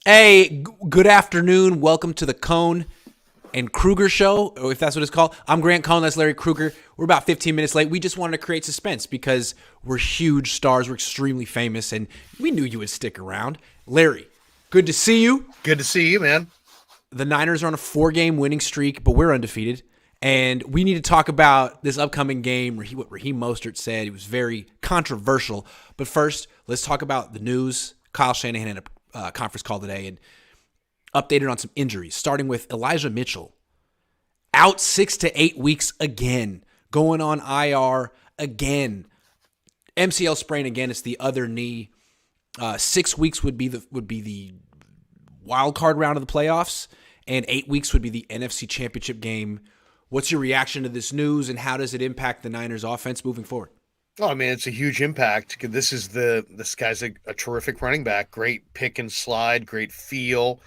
Hey, good afternoon. Welcome to the Cohn and Krueger show, or if that's what it's called. I'm Grant Cohn. That's Larry Krueger. We're about 15 minutes late. We just wanted to create suspense because we're huge stars. We're extremely famous, and we knew you would stick around. Larry, good to see you. Good to see you, man. The Niners are on a 4-game winning streak, but we're undefeated. And we need to talk about this upcoming game, what Raheem Mostert said. It was very controversial. But first, let's talk about the news. Kyle Shanahan had a conference call today and updated on some injuries, starting with Elijah Mitchell. Out 6 to 8 weeks again. Going on IR again. MCL sprain again. It's the other knee. 6 weeks would be the wild card round of the playoffs, and 8 weeks would be the NFC Championship game. What's your reaction to this news, and how does it impact the Niners' offense moving forward? Oh, I mean, it's a huge impact. This guy's a terrific running back. Great pick and slide, great feel.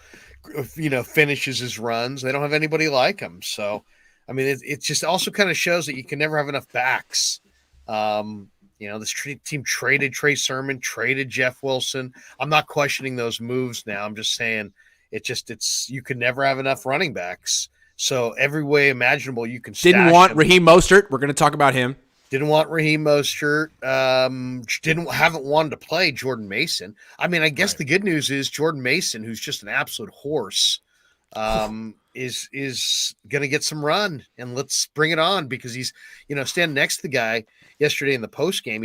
Finishes his runs. They don't have anybody like him. So, I mean, it just also kind of shows that you can never have enough backs. This team traded Trey Sermon, traded Jeff Wilson. I'm not questioning those moves now. I'm just saying you can never have enough running backs. So every way imaginable you can stash Didn't want him. Raheem Mostert. We're going to talk about him. Didn't want Raheem Mostert. Haven't wanted to play Jordan Mason. I mean, I guess The good news is Jordan Mason, who's just an absolute horse, is going to get some run, and let's bring it on because he's standing next to the guy yesterday in the post game.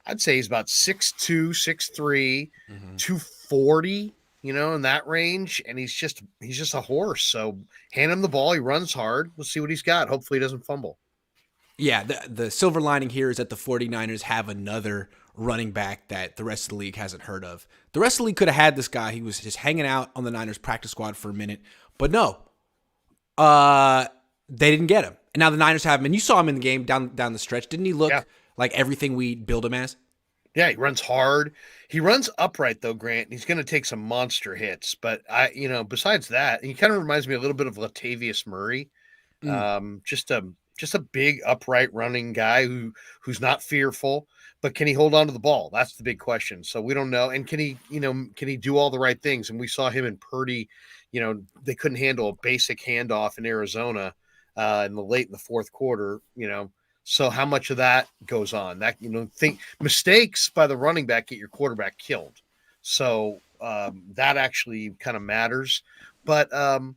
I'd say he's about 6'2", 6'3", 240. In that range, and he's just a horse. So hand him the ball. He runs hard. Let's see what he's got. Hopefully he doesn't fumble. Yeah, the silver lining here is that the 49ers have another running back that the rest of the league hasn't heard of. The rest of the league could have had this guy. He was just hanging out on the Niners practice squad for a minute. But no, they didn't get him. And now the Niners have him. And you saw him in the game down the stretch. Didn't he look like everything we build him as? Yeah, he runs hard. He runs upright though, Grant. He's going to take some monster hits, but besides that, he kind of reminds me a little bit of Latavius Murray. Just a big upright running guy who's not fearful, but can he hold on to the ball? That's the big question. So we don't know. And can he do all the right things? And we saw him in Purdy. They couldn't handle a basic handoff in Arizona late in the fourth quarter. So how much of that goes on? That mistakes by the running back get your quarterback killed. So that actually kind of matters. But I'm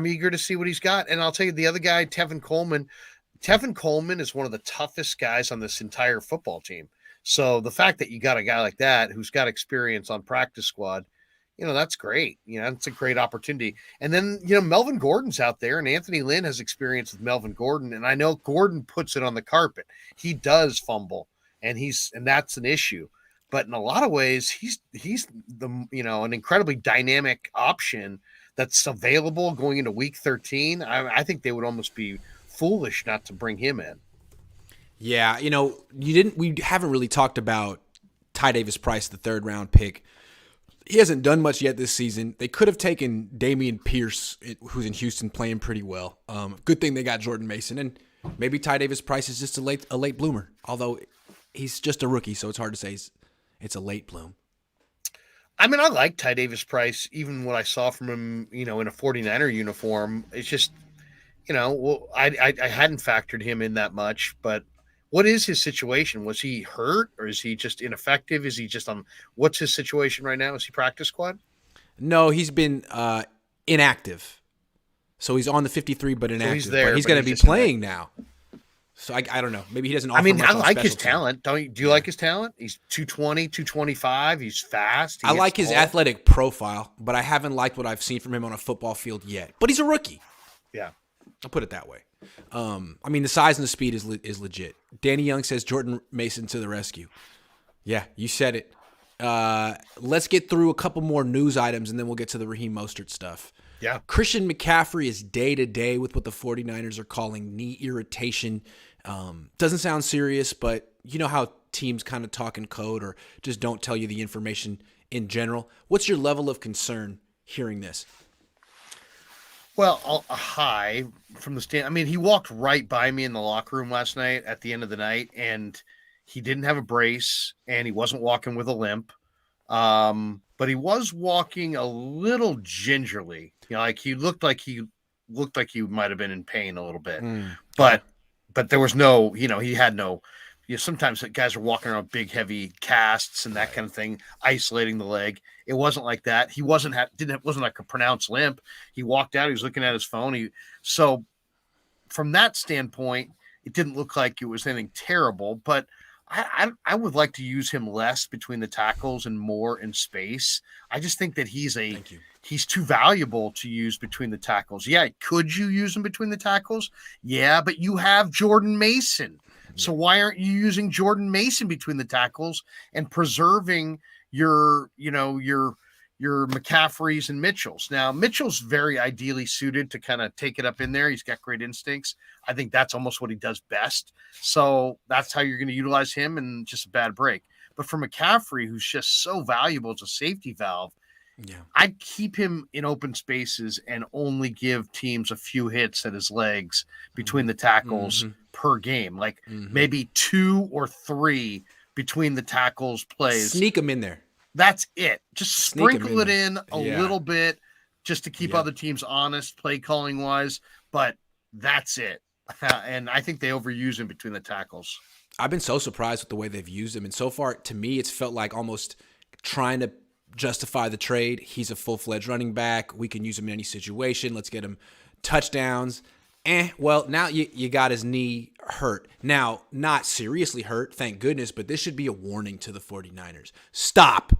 eager to see what he's got. And I'll tell you, the other guy, Tevin Coleman. Tevin Coleman is one of the toughest guys on this entire football team. So the fact that you got a guy like that who's got experience on practice squad, that's great. It's a great opportunity. And then, Melvin Gordon's out there, and Anthony Lynn has experience with Melvin Gordon. And I know Gordon puts it on the carpet. He does fumble, and that's an issue. But in a lot of ways, he's an incredibly dynamic option that's available going into week 13. I think they would almost be foolish not to bring him in. Yeah, we haven't really talked about Ty Davis Price, the 3rd round pick. He hasn't done much yet this season. They could have taken Dameon Pierce, who's in Houston playing pretty well. Good thing they got Jordan Mason, and maybe Ty Davis Price is just a late bloomer. Although he's just a rookie, so it's hard to say it's a late bloom. I mean, I like Ty Davis Price, even what I saw from him, in a 49er uniform. It's just, I hadn't factored him in that much, but what is his situation? Was he hurt, or is he just ineffective? Is he just what's his situation right now? Is he practice squad? No, he's been inactive. So he's on the 53, but inactive. So he's there, but he's going to be playing now. So I don't know. Maybe he doesn't offer much. I like his talent. Do you like his talent? He's 220, 225. He's fast. I like his athletic profile, but I haven't liked what I've seen from him on a football field yet. But he's a rookie. Yeah. I'll put it that way. The size and the speed is legit. Danny Young says Jordan Mason to the rescue. Yeah, you said it. Let's get through a couple more news items, and then we'll get to the Raheem Mostert stuff. Yeah. Christian McCaffrey is day-to-day with what the 49ers are calling knee irritation. Doesn't sound serious, but you know how teams kind of talk in code or just don't tell you the information in general. What's your level of concern hearing this? Well, a high from the stand. I mean, he walked right by me in the locker room last night at the end of the night, and he didn't have a brace, and he wasn't walking with a limp. but he was walking a little gingerly. Like he looked like he might have been in pain a little bit. Okay. But there was no, he had no. Sometimes guys are walking around with big, heavy casts and that kind of thing, isolating the leg. It wasn't like that. He wasn't like a pronounced limp. He walked out. He was looking at his phone. So from that standpoint, it didn't look like it was anything terrible. But I would like to use him less between the tackles and more in space. I just think that he's too valuable to use between the tackles. Yeah, could you use him between the tackles? Yeah, but you have Jordan Mason. So why aren't you using Jordan Mason between the tackles and preserving your McCaffreys and Mitchells? Now, Mitchell's very ideally suited to kind of take it up in there. He's got great instincts. I think that's almost what he does best. So that's how you're going to utilize him, and just a bad break. But for McCaffrey, who's just so valuable as a safety valve, I'd keep him in open spaces and only give teams a few hits at his legs between the tackles per game, like maybe 2 or 3 between the tackles plays. Sneak him in there. That's it. Just sprinkle it in a little bit just to keep other teams honest, play calling wise, but that's it. And I think they overuse him between the tackles. I've been so surprised with the way they've used him. And so far, to me, it's felt like almost trying to justify the trade. He's a full-fledged running back. We can use him in any situation. Let's get him touchdowns. Well, now you got his knee hurt. Now, not seriously hurt, thank goodness, but this should be a warning to the 49ers. Stop.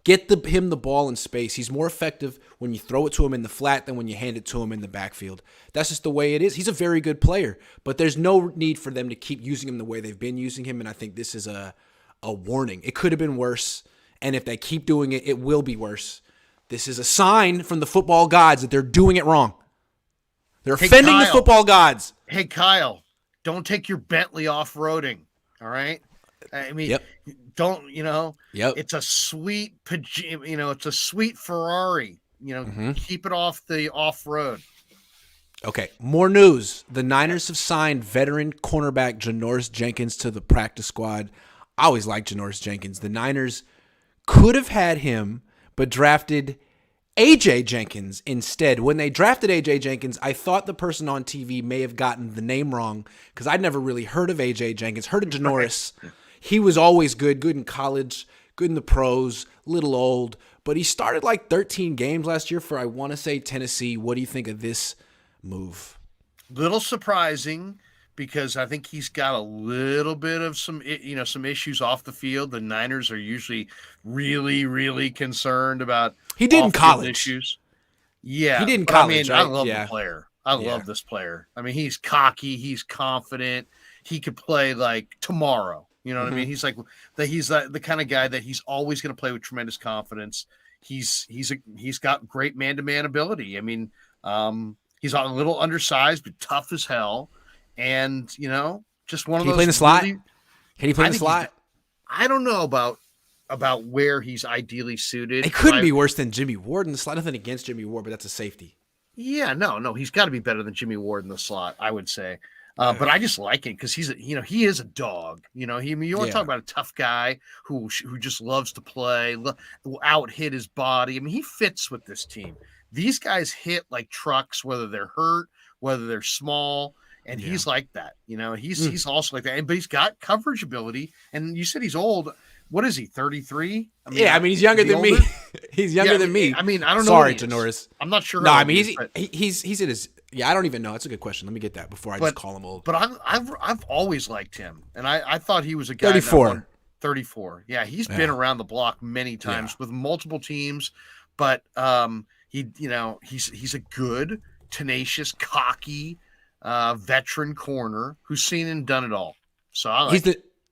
Get him the ball in space. He's more effective when you throw it to him in the flat than when you hand it to him in the backfield. That's just the way it is. He's a very good player, but there's no need for them to keep using him the way they've been using him, and I think this is a warning. It could have been worse. And if they keep doing it, it will be worse. This is a sign from the football gods that they're doing it wrong. They're offending the football gods. Hey, Kyle, don't take your Bentley off-roading, all right? I mean, don't, it's a sweet, it's a sweet Ferrari. Keep it off the off-road. Okay, more news. The Niners have signed veteran cornerback Janoris Jenkins to the practice squad. I always liked Janoris Jenkins. The Niners could have had him, but drafted A.J. Jenkins instead. When they drafted A.J. Jenkins, I thought the person on TV may have gotten the name wrong because I'd never really heard of A.J. Jenkins, heard of Janoris. He was always good in college, good in the pros, little old, but he started like 13 games last year for, I want to say, Tennessee. What do you think of this move? Little surprising, because I think he's got a little bit of some issues off the field. The Niners are usually really, really concerned about he did in college issues. Yeah, he did in college. I love the player. I love this player. I mean, he's cocky. He's confident. He could play like tomorrow. You know what I mean? He's like the kind of guy that he's always going to play with tremendous confidence. He's got great man-to-man ability. I mean, he's a little undersized but tough as hell. And, just one of those. Can he play in the slot? Can he play in the slot? I don't know about where he's ideally suited. It couldn't be worse than Jimmy Ward in the slot. Nothing against Jimmy Ward, but that's a safety. Yeah, no, he's got to be better than Jimmy Ward in the slot, I would say. But I just like it because he is a dog. You want to talk about a tough guy who just loves to play, will out hit his body. I mean, he fits with this team. These guys hit like trucks, whether they're hurt, whether they're small. And he's like that, he's also like that. But he's got coverage ability. And you said he's old. What is he, 33? He's younger than me. He's younger than me. I don't know. Sorry, Janoris. I'm not sure. No, he's in his. Yeah, I don't even know. That's a good question. Let me get that before I just call him old. But I've always liked him, and I thought he was a guy. 34. 34. Yeah, he's been around the block many times with multiple teams. But he's a good, tenacious, cocky. Veteran corner who's seen and done it all. So I like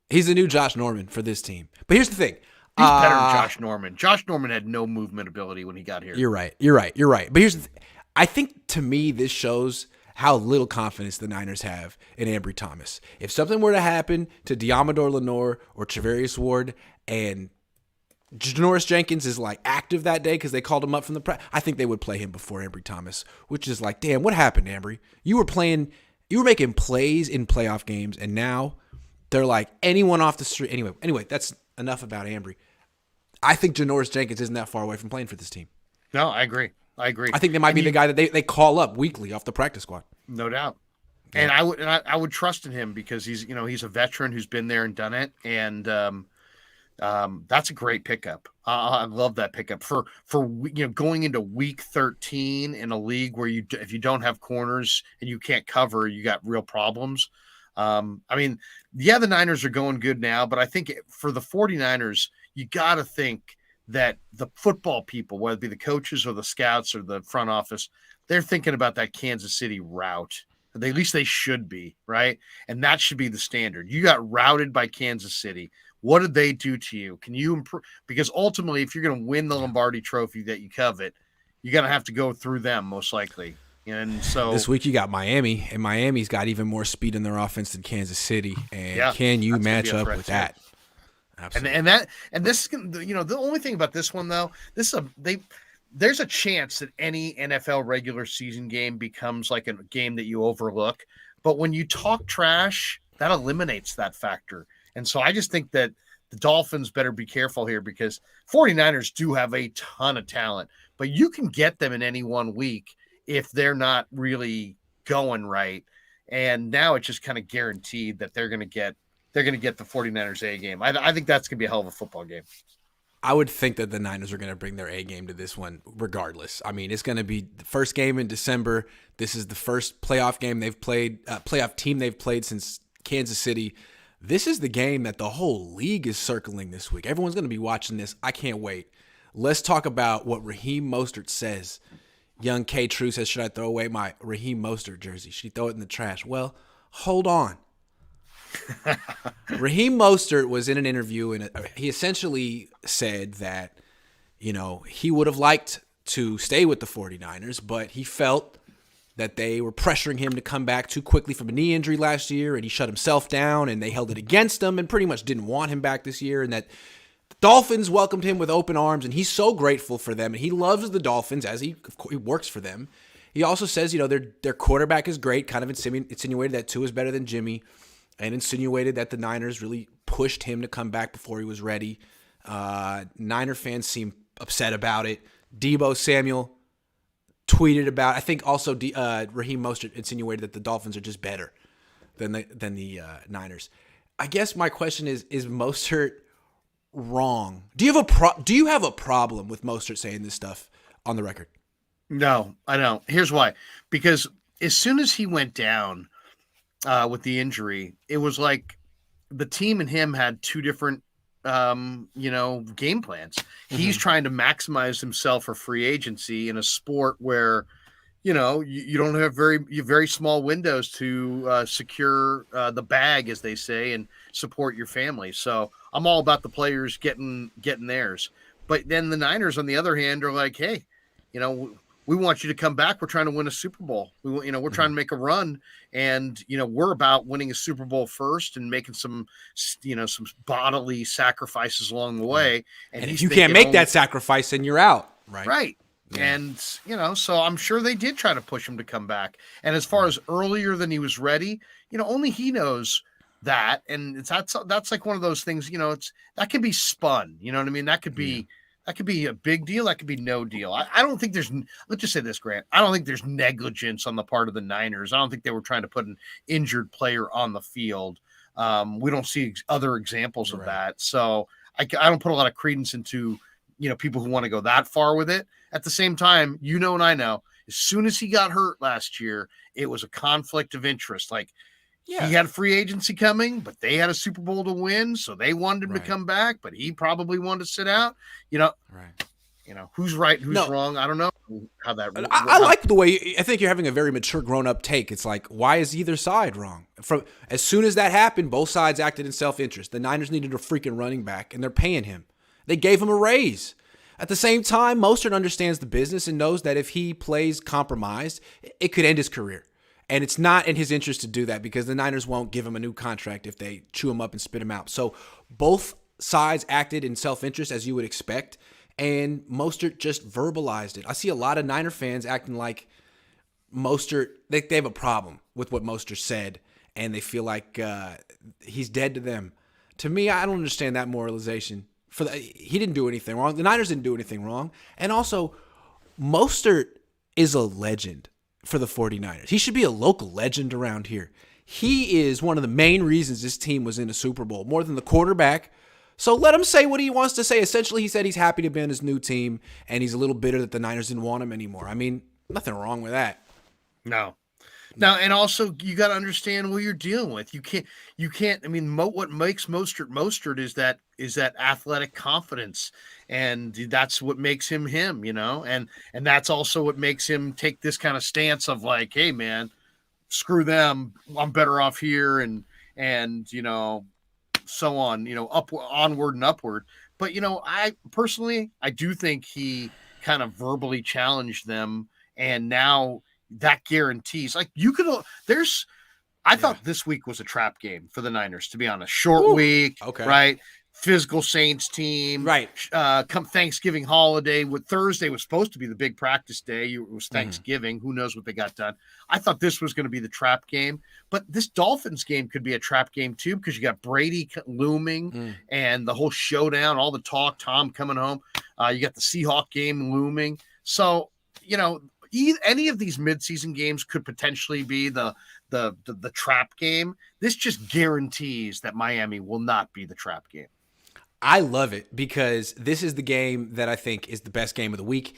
he's the new Josh Norman for this team. But here's the thing. He's better than Josh Norman. Josh Norman had no movement ability when he got here. You're right. But here's the thing. I think to me this shows how little confidence the Niners have in Ambry Thomas. If something were to happen to Diamador Lenore or Travarius Ward and Janoris Jenkins is like active that day because they called him up from the practice, I think they would play him before Ambry Thomas, which is like, damn, what happened, Ambry? You were making plays in playoff games, and now they're like anyone off the street. Anyway, that's enough about Ambry. I think Janoris Jenkins isn't that far away from playing for this team. No, I agree. I think they might be the guy that they call up weekly off the practice squad. No doubt. Yeah. And I would trust in him because he's a veteran who's been there and done it. And that's a great pickup. I love that pickup for going into week 13 in a league where if you don't have corners and you can't cover, you got real problems. The Niners are going good now, but I think for the 49ers, you got to think that the football people, whether it be the coaches or the scouts or the front office, they're thinking about that Kansas City route. At least they should be, right? And that should be the standard. You got routed by Kansas City. What did they do to you? Can you improve? Because ultimately, if you're going to win the Lombardi Trophy that you covet, you're going to have to go through them most likely. And so this week you got Miami, and Miami's got even more speed in their offense than Kansas City. And can you match up with that? Absolutely. And this, the only thing about this one though, there's a chance that any NFL regular season game becomes like a game that you overlook. But when you talk trash, that eliminates that factor. And so I just think that the Dolphins better be careful here because 49ers do have a ton of talent, but you can get them in any one week if they're not really going right. And now it's just kind of guaranteed that they're going to get the 49ers A game. I think that's going to be a hell of a football game. I would think that the Niners are going to bring their A game to this one regardless. I mean, it's going to be the first game in December. This is the first playoff game they've played, playoff team they've played since Kansas City. This is the game that the whole league is circling this week. Everyone's going to be watching this. I can't wait. Let's talk about what Raheem Mostert says. Young K. True says, should I throw away my Raheem Mostert jersey? Should he throw it in the trash? Well, hold on. Raheem Mostert was in an interview, and he essentially said that, he would have liked to stay with the 49ers, but he felt that they were pressuring him to come back too quickly from a knee injury last year, and he shut himself down, and they held it against him and pretty much didn't want him back this year, and that the Dolphins welcomed him with open arms, and he's so grateful for them, and he loves the Dolphins as he works for them. He also says, their quarterback is great, kind of insinuated that Tua is better than Jimmy, and insinuated that the Niners really pushed him to come back before he was ready. Niner fans seem upset about it. Deebo Samuel tweeted about. I think also Raheem Mostert insinuated that the Dolphins are just better than the Niners. I guess my question is Mostert wrong? Do you have a problem with Mostert saying this stuff on the record? No, I don't. Here's why. Because as soon as he went down with the injury, it was like the team and him had two different game plans. Mm-hmm. He's trying to maximize himself for free agency in a sport where, you don't have very small windows to secure the bag, as they say, and support your family. So I'm all about the players getting theirs. But then the Niners, on the other hand, are like, hey, we want you to come back. We're trying to win a Super Bowl. We're trying to make a run, and we're about winning a Super Bowl first and making some bodily sacrifices along the way. And if you can't make that sacrifice, then you're out, right? Right. Yeah. And so I'm sure they did try to push him to come back. And as far as earlier than he was ready, only he knows that. And that's like one of those things. That can be spun. You know what I mean? That could be. Yeah. That could be a big deal. That could be no deal. I don't think let's just say this, Grant. I don't think there's negligence on the part of the Niners. I don't think they were trying to put an injured player on the field. We don't see other examples of that. So I don't put a lot of credence into, people who want to go that far with it. At the same time, and I know, as soon as he got hurt last year, it was a conflict of interest. He had free agency coming, but they had a Super Bowl to win, so they wanted him to come back, but he probably wanted to sit out. Who's right, who's wrong? I don't know how that. I like the way I think you're having a very mature, grown-up take. It's like, why is either side wrong? From as soon as that happened, both sides acted in self-interest. The Niners needed a freaking running back, and they're paying him. They gave him a raise. At the same time, Mostert understands the business and knows that if he plays compromised, it could end his career. And it's not in his interest to do that because the Niners won't give him a new contract if they chew him up and spit him out. So both sides acted in self-interest, as you would expect, and Mostert just verbalized it. I see a lot of Niner fans acting like Mostert, they have a problem with what Mostert said, and they feel like he's dead to them. To me, I don't understand that moralization. He didn't do anything wrong. The Niners didn't do anything wrong. And also, Mostert is a legend for the 49ers. He should be a local legend around here. He is one of the main reasons this team was in the Super Bowl, more than the quarterback. So let him say what he wants to say. Essentially, he said he's happy to be on his new team, and he's a little bitter that the Niners didn't want him anymore. I mean, nothing wrong with that. No. Now, and also you got to understand what you're dealing with. You can't. I mean, what makes Mostert is that athletic confidence, and that's what makes him him. And that's also what makes him take this kind of stance of like, hey, man, screw them. I'm better off here, and so on. Onward and upward. But I personally, I do think he kind of verbally challenged them, and now. That guarantees I thought this week was a trap game for the Niners, to be honest. Short week, okay, right? Physical Saints team, right? Come Thanksgiving holiday. With Thursday was supposed to be the big practice day. It was Thanksgiving. Who knows what they got done? I thought this was going to be the trap game, but this Dolphins game could be a trap game too, because you got Brady looming and the whole showdown, all the talk, Tom coming home. You got the Seahawk game looming. So any of these midseason games could potentially be the trap game. This just guarantees that Miami will not be the trap game. I love it because this is the game that I think is the best game of the week,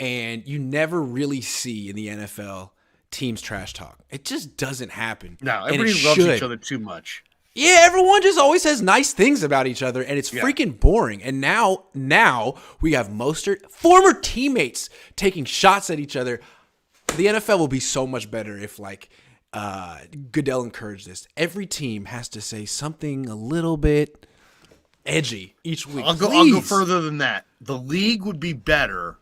and you never really see in the NFL teams trash talk. It just doesn't happen. No, everybody loves each other too much. Yeah, everyone just always says nice things about each other, and it's freaking boring. And now we have Mostert, former teammates, taking shots at each other. The NFL will be so much better if, Goodell encouraged this. Every team has to say something a little bit edgy each week. I'll go further than that. The league would be better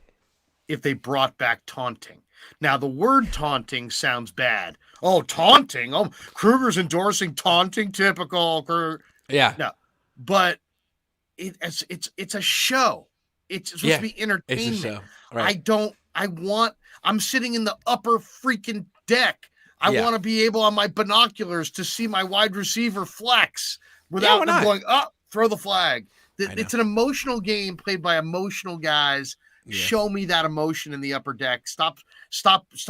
if they brought back taunting. Now, the word taunting sounds bad. Oh, taunting. Oh, Krueger's endorsing taunting. Typical Krueger. Yeah. No, but it's a show. It's supposed to be entertainment. It's a show. Right. I'm sitting in the upper freaking deck. I want to be able on my binoculars to see my wide receiver flex without them going, throw the flag. It's an emotional game played by emotional guys. Yeah. Show me that emotion in the upper deck. Stop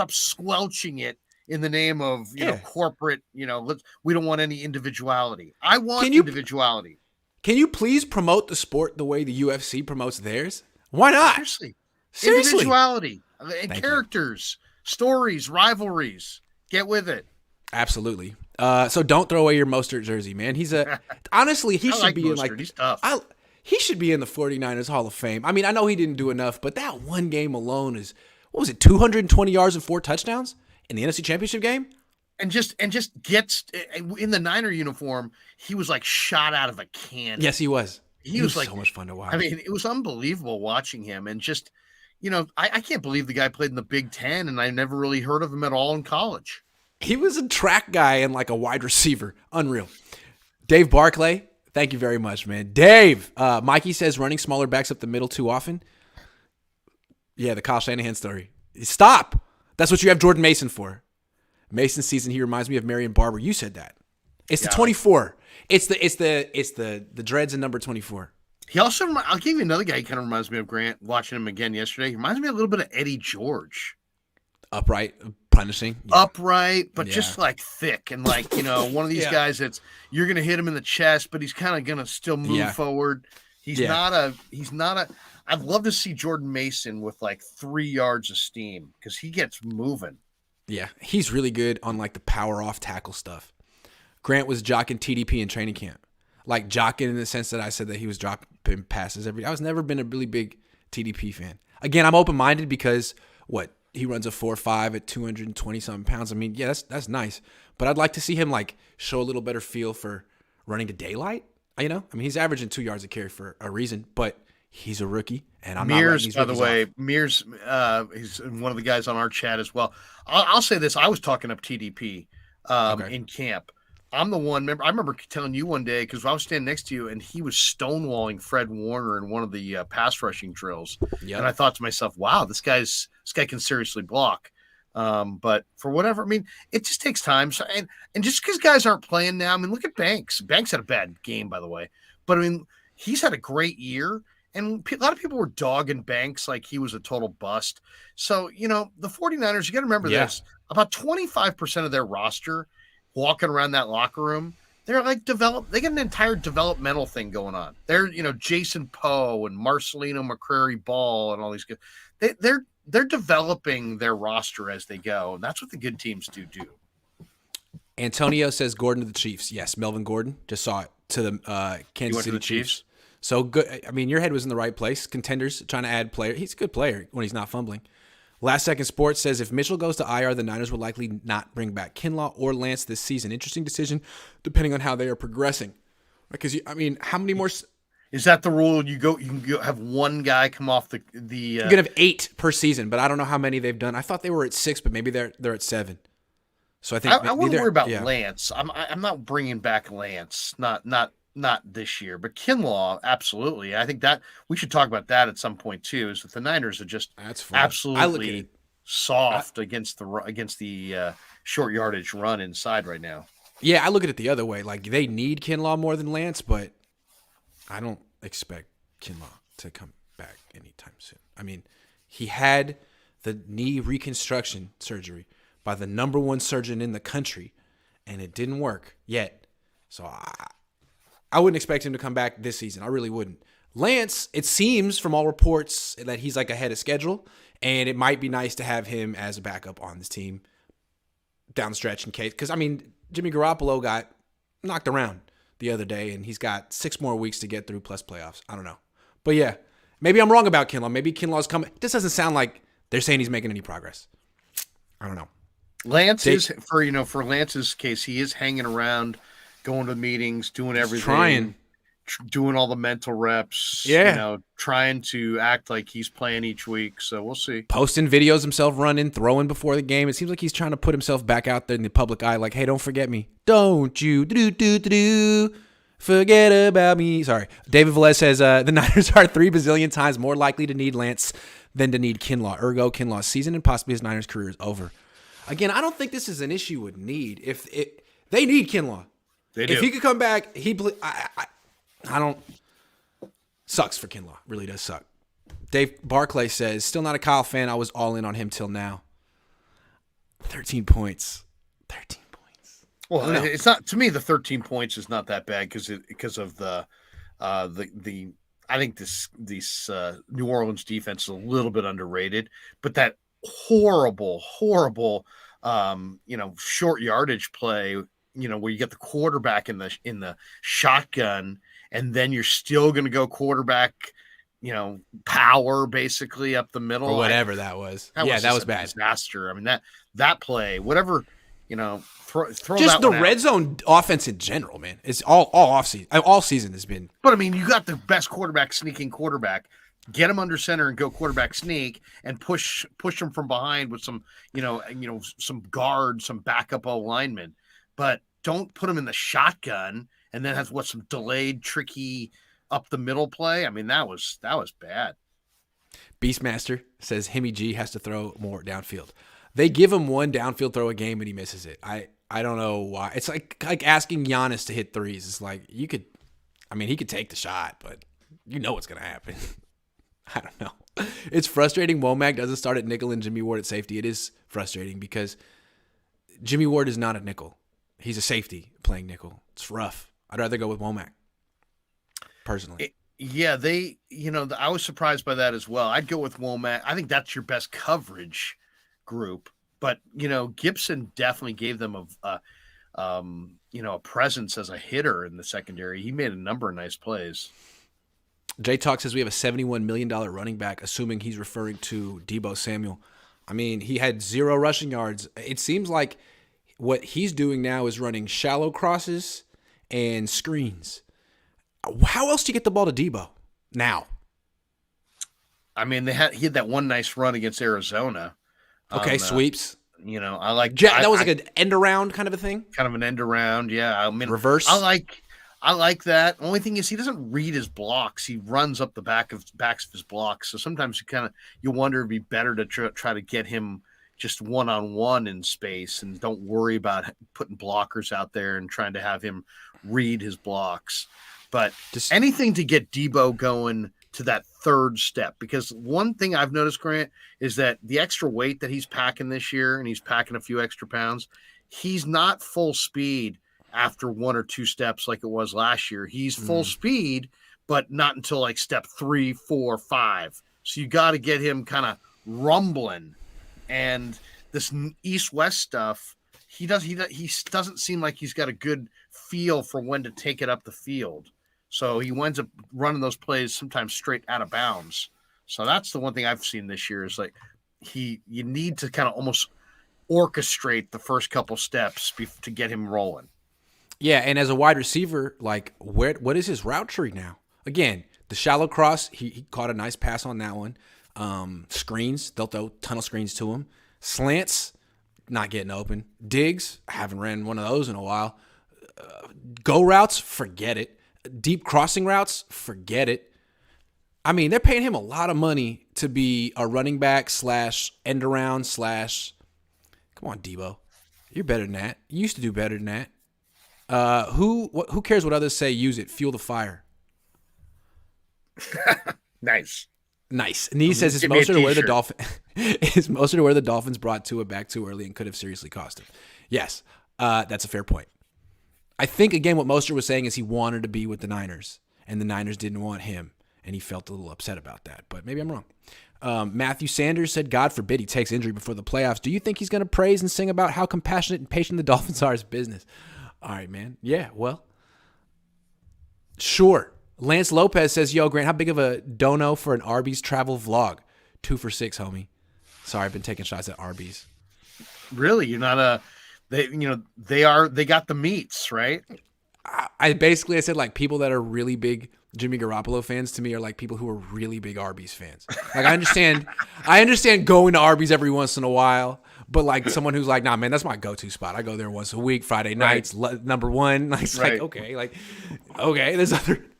squelching it in the name of corporate. We don't want any individuality. I want individuality. Can you please promote the sport the way the UFC promotes theirs? Why not? Seriously. Individuality and characters, stories, rivalries. Get with it. Absolutely. So don't throw away your Mostert jersey, man. Honestly, he should be Mostert. He's tough. He should be in the 49ers Hall of Fame. I mean, I know he didn't do enough, but that one game alone is, 220 yards and 4 touchdowns in the NFC Championship game? And just gets in the Niner uniform, he was like shot out of a cannon. Yes, he was. He was like so much fun to watch. I mean, it was unbelievable watching him, and just I can't believe the guy played in the Big Ten, and I never really heard of him at all in college. He was a track guy and like a wide receiver. Unreal. Dave Barclay, thank you very much, man. Dave, Mikey says running smaller backs up the middle too often. Yeah, the Kyle Shanahan story. Stop. That's what you have Jordan Mason for. Mason's season, he reminds me of Marion Barber. You said that. It's the 24. It's the dreads in number 24. He also, I'll give you another guy. He kind of reminds me of Grant. Watching him again yesterday, he reminds me a little bit of Eddie George. Upright, punishing. Yeah. Upright, but just like thick and like one of these guys that's you're gonna hit him in the chest, but he's kind of gonna still move forward. He's not a. I'd love to see Jordan Mason with like 3 yards of steam because he gets moving. Yeah, he's really good on like the power off tackle stuff. Grant was jocking TDP in training camp. Like jocking in the sense that I said that he was dropping passes every day. I was never been a really big TDP fan. Again, I'm open-minded because he runs a 4.5 at 220-something pounds. I mean, yeah, that's nice. But I'd like to see him like show a little better feel for running to daylight. I mean, he's averaging 2 yards a carry for a reason, but he's a rookie, and I'm Mears, not letting these by the way, off. Mears, he's one of the guys on our chat as well. I'll say this: I was talking up TDP in camp. I'm the one. I remember telling you one day because I was standing next to you, and he was stonewalling Fred Warner in one of the pass rushing drills. Yep. And I thought to myself, "Wow, this guy can seriously block." But for whatever, I mean, it just takes time. So, and just because guys aren't playing now, I mean, look at Banks. Banks had a bad game, by the way, but I mean, he's had a great year. And a lot of people were dogging Banks like he was a total bust. So, the 49ers, you got to remember this. About 25% of their roster walking around that locker room, they're like they got an entire developmental thing going on. They're, Jason Poe and Marcelino McCrary Ball and all these guys. They're developing their roster as they go. And that's what the good teams do. Antonio says Gordon to the Chiefs. Yes, Melvin Gordon. Just saw it to the Kansas City Chiefs. So good. I mean, your head was in the right place. Contenders trying to add player. He's a good player when he's not fumbling. Last Second Sports says if Mitchell goes to IR, the Niners will likely not bring back Kinlaw or Lance this season. Interesting decision, depending on how they are progressing. Because how many more? Is that the rule? You can go have one guy come off the. You're gonna have 8 per season, but I don't know how many they've done. I thought they were at 6, but maybe they're at 7. So I think I wouldn't worry about Lance. I'm not bringing back Lance. Not this year, but Kinlaw, absolutely. I think that we should talk about that at some point too. Is that the Niners are just absolutely soft against the short yardage run inside right now. Yeah, I look at it the other way. Like they need Kinlaw more than Lance, but I don't expect Kinlaw to come back anytime soon. I mean, he had the knee reconstruction surgery by the number 1 surgeon in the country, and it didn't work yet. So I wouldn't expect him to come back this season. I really wouldn't. Lance, it seems from all reports that he's like ahead of schedule, and it might be nice to have him as a backup on this team down the stretch in case. Because, Jimmy Garoppolo got knocked around the other day, and he's got 6 more weeks to get through plus playoffs. I don't know. But, yeah, maybe I'm wrong about Kinlaw. Maybe Kinlaw's coming. This doesn't sound like they're saying he's making any progress. I don't know. Lance is, for Lance's case, he is hanging around, going to meetings, doing everything, trying, doing all the mental reps, trying to act like he's playing each week. So we'll see. Posting videos himself running, throwing before the game. It seems like he's trying to put himself back out there in the public eye. Like, hey, don't forget me. Don't you forget about me. Sorry. David Velez says the Niners are 3 bazillion times more likely to need Lance than to need Kinlaw. Ergo, Kinlaw's season and possibly his Niners career is over. Again, I don't think this is an issue with need. They need Kinlaw. If he could come back, I don't. Sucks for Kinlaw. Really does suck. Dave Barclay says, still not a Kyle fan. I was all in on him till now. 13 points. 13 points. Well, it's not, to me, the 13 points is not that bad because of the I think this New Orleans defense is a little bit underrated, but that horrible short yardage play, where you get the quarterback in the shotgun, and then you're still going to go quarterback, power basically up the middle or whatever that was. That was bad. Disaster. I mean, that play, whatever, throw just that the red zone offense in general, man. It's all off season. All season has been. But I mean, you got the best sneaking quarterback. Get him under center and go quarterback sneak and push him from behind with some, some guard, some backup O linemen. But don't put him in the shotgun and then have some delayed, tricky up the middle play. I mean, that was bad. Beastmaster says Hemi G has to throw more downfield. They give him one downfield throw a game and he misses it. I don't know why. It's like asking Giannis to hit threes. It's like he could take the shot, but what's going to happen. I don't know. It's frustrating. Womack doesn't start at nickel and Jimmy Ward at safety. It is frustrating because Jimmy Ward is not a nickel. He's a safety playing nickel. It's rough. I'd rather go with Womack, personally. I was surprised by that as well. I'd go with Womack. I think that's your best coverage group. But, Gibson definitely gave them a presence as a hitter in the secondary. He made a number of nice plays. Jay Talk says we have a $71 million running back, assuming he's referring to Deebo Samuel. I mean, he had 0 rushing yards. It seems like what he's doing now is running shallow crosses and screens. How else do you get the ball to Deebo now? I mean, he had that one nice run against Arizona. Okay, sweeps. I like that was like an end around kind of a thing. Kind of an end around, yeah. I mean, reverse. I like that. Only thing is he doesn't read his blocks. He runs up the backs of his blocks. So sometimes you wonder it'd be better to try to get him just one-on-one in space and don't worry about putting blockers out there and trying to have him read his blocks. But Just anything to get Debo going to that third step, because one thing I've noticed, Grant, is that the extra weight that he's packing this year, and he's packing a few extra pounds, he's not full speed after 1 or 2 steps like it was last year. He's full speed, but not until like step 3, 4, 5. So you got to get him kind of rumbling. And this east-west stuff, he doesn't seem like he's got a good feel for when to take it up the field. So he winds up running those plays sometimes straight out of bounds. So that's the one thing I've seen this year is like you need to kind of almost orchestrate the first couple steps to get him rolling. Yeah, and as a wide receiver, like what is his route tree now? Again, the shallow cross, he caught a nice pass on that one. Screens, they'll throw tunnel screens to him. Slants, not getting open. Digs, I haven't ran one of those in a while. Go routes, forget it. Deep crossing routes, forget it. I mean, they're paying him a lot of money to be a running back / end around / come on, Debo. You're better than that. You used to do better than that. Who cares what others say? Use it. Fuel the fire. Nice. And he says, is Mostert aware the Dolphins brought Tua back too early and could have seriously cost him? Yes, that's a fair point. I think, again, what Mostert was saying is he wanted to be with the Niners, and the Niners didn't want him, and he felt a little upset about that. But maybe I'm wrong. Matthew Sanders said, God forbid he takes injury before the playoffs. Do you think he's going to praise and sing about how compassionate and patient the Dolphins are as business? All right, man. Yeah, well, sure. Lance Lopez says, yo, Grant, how big of a dono for an Arby's travel vlog? 2 for 6, homie. Sorry, I've been taking shots at Arby's. Really? You're not they got the meats, right? I said, like, people that are really big Jimmy Garoppolo fans to me are like people who are really big Arby's fans. Like, I understand going to Arby's every once in a while, but like someone who's like, nah, man, that's my go-to spot. I go there once a week, Friday nights, number one. Like, it's like, okay,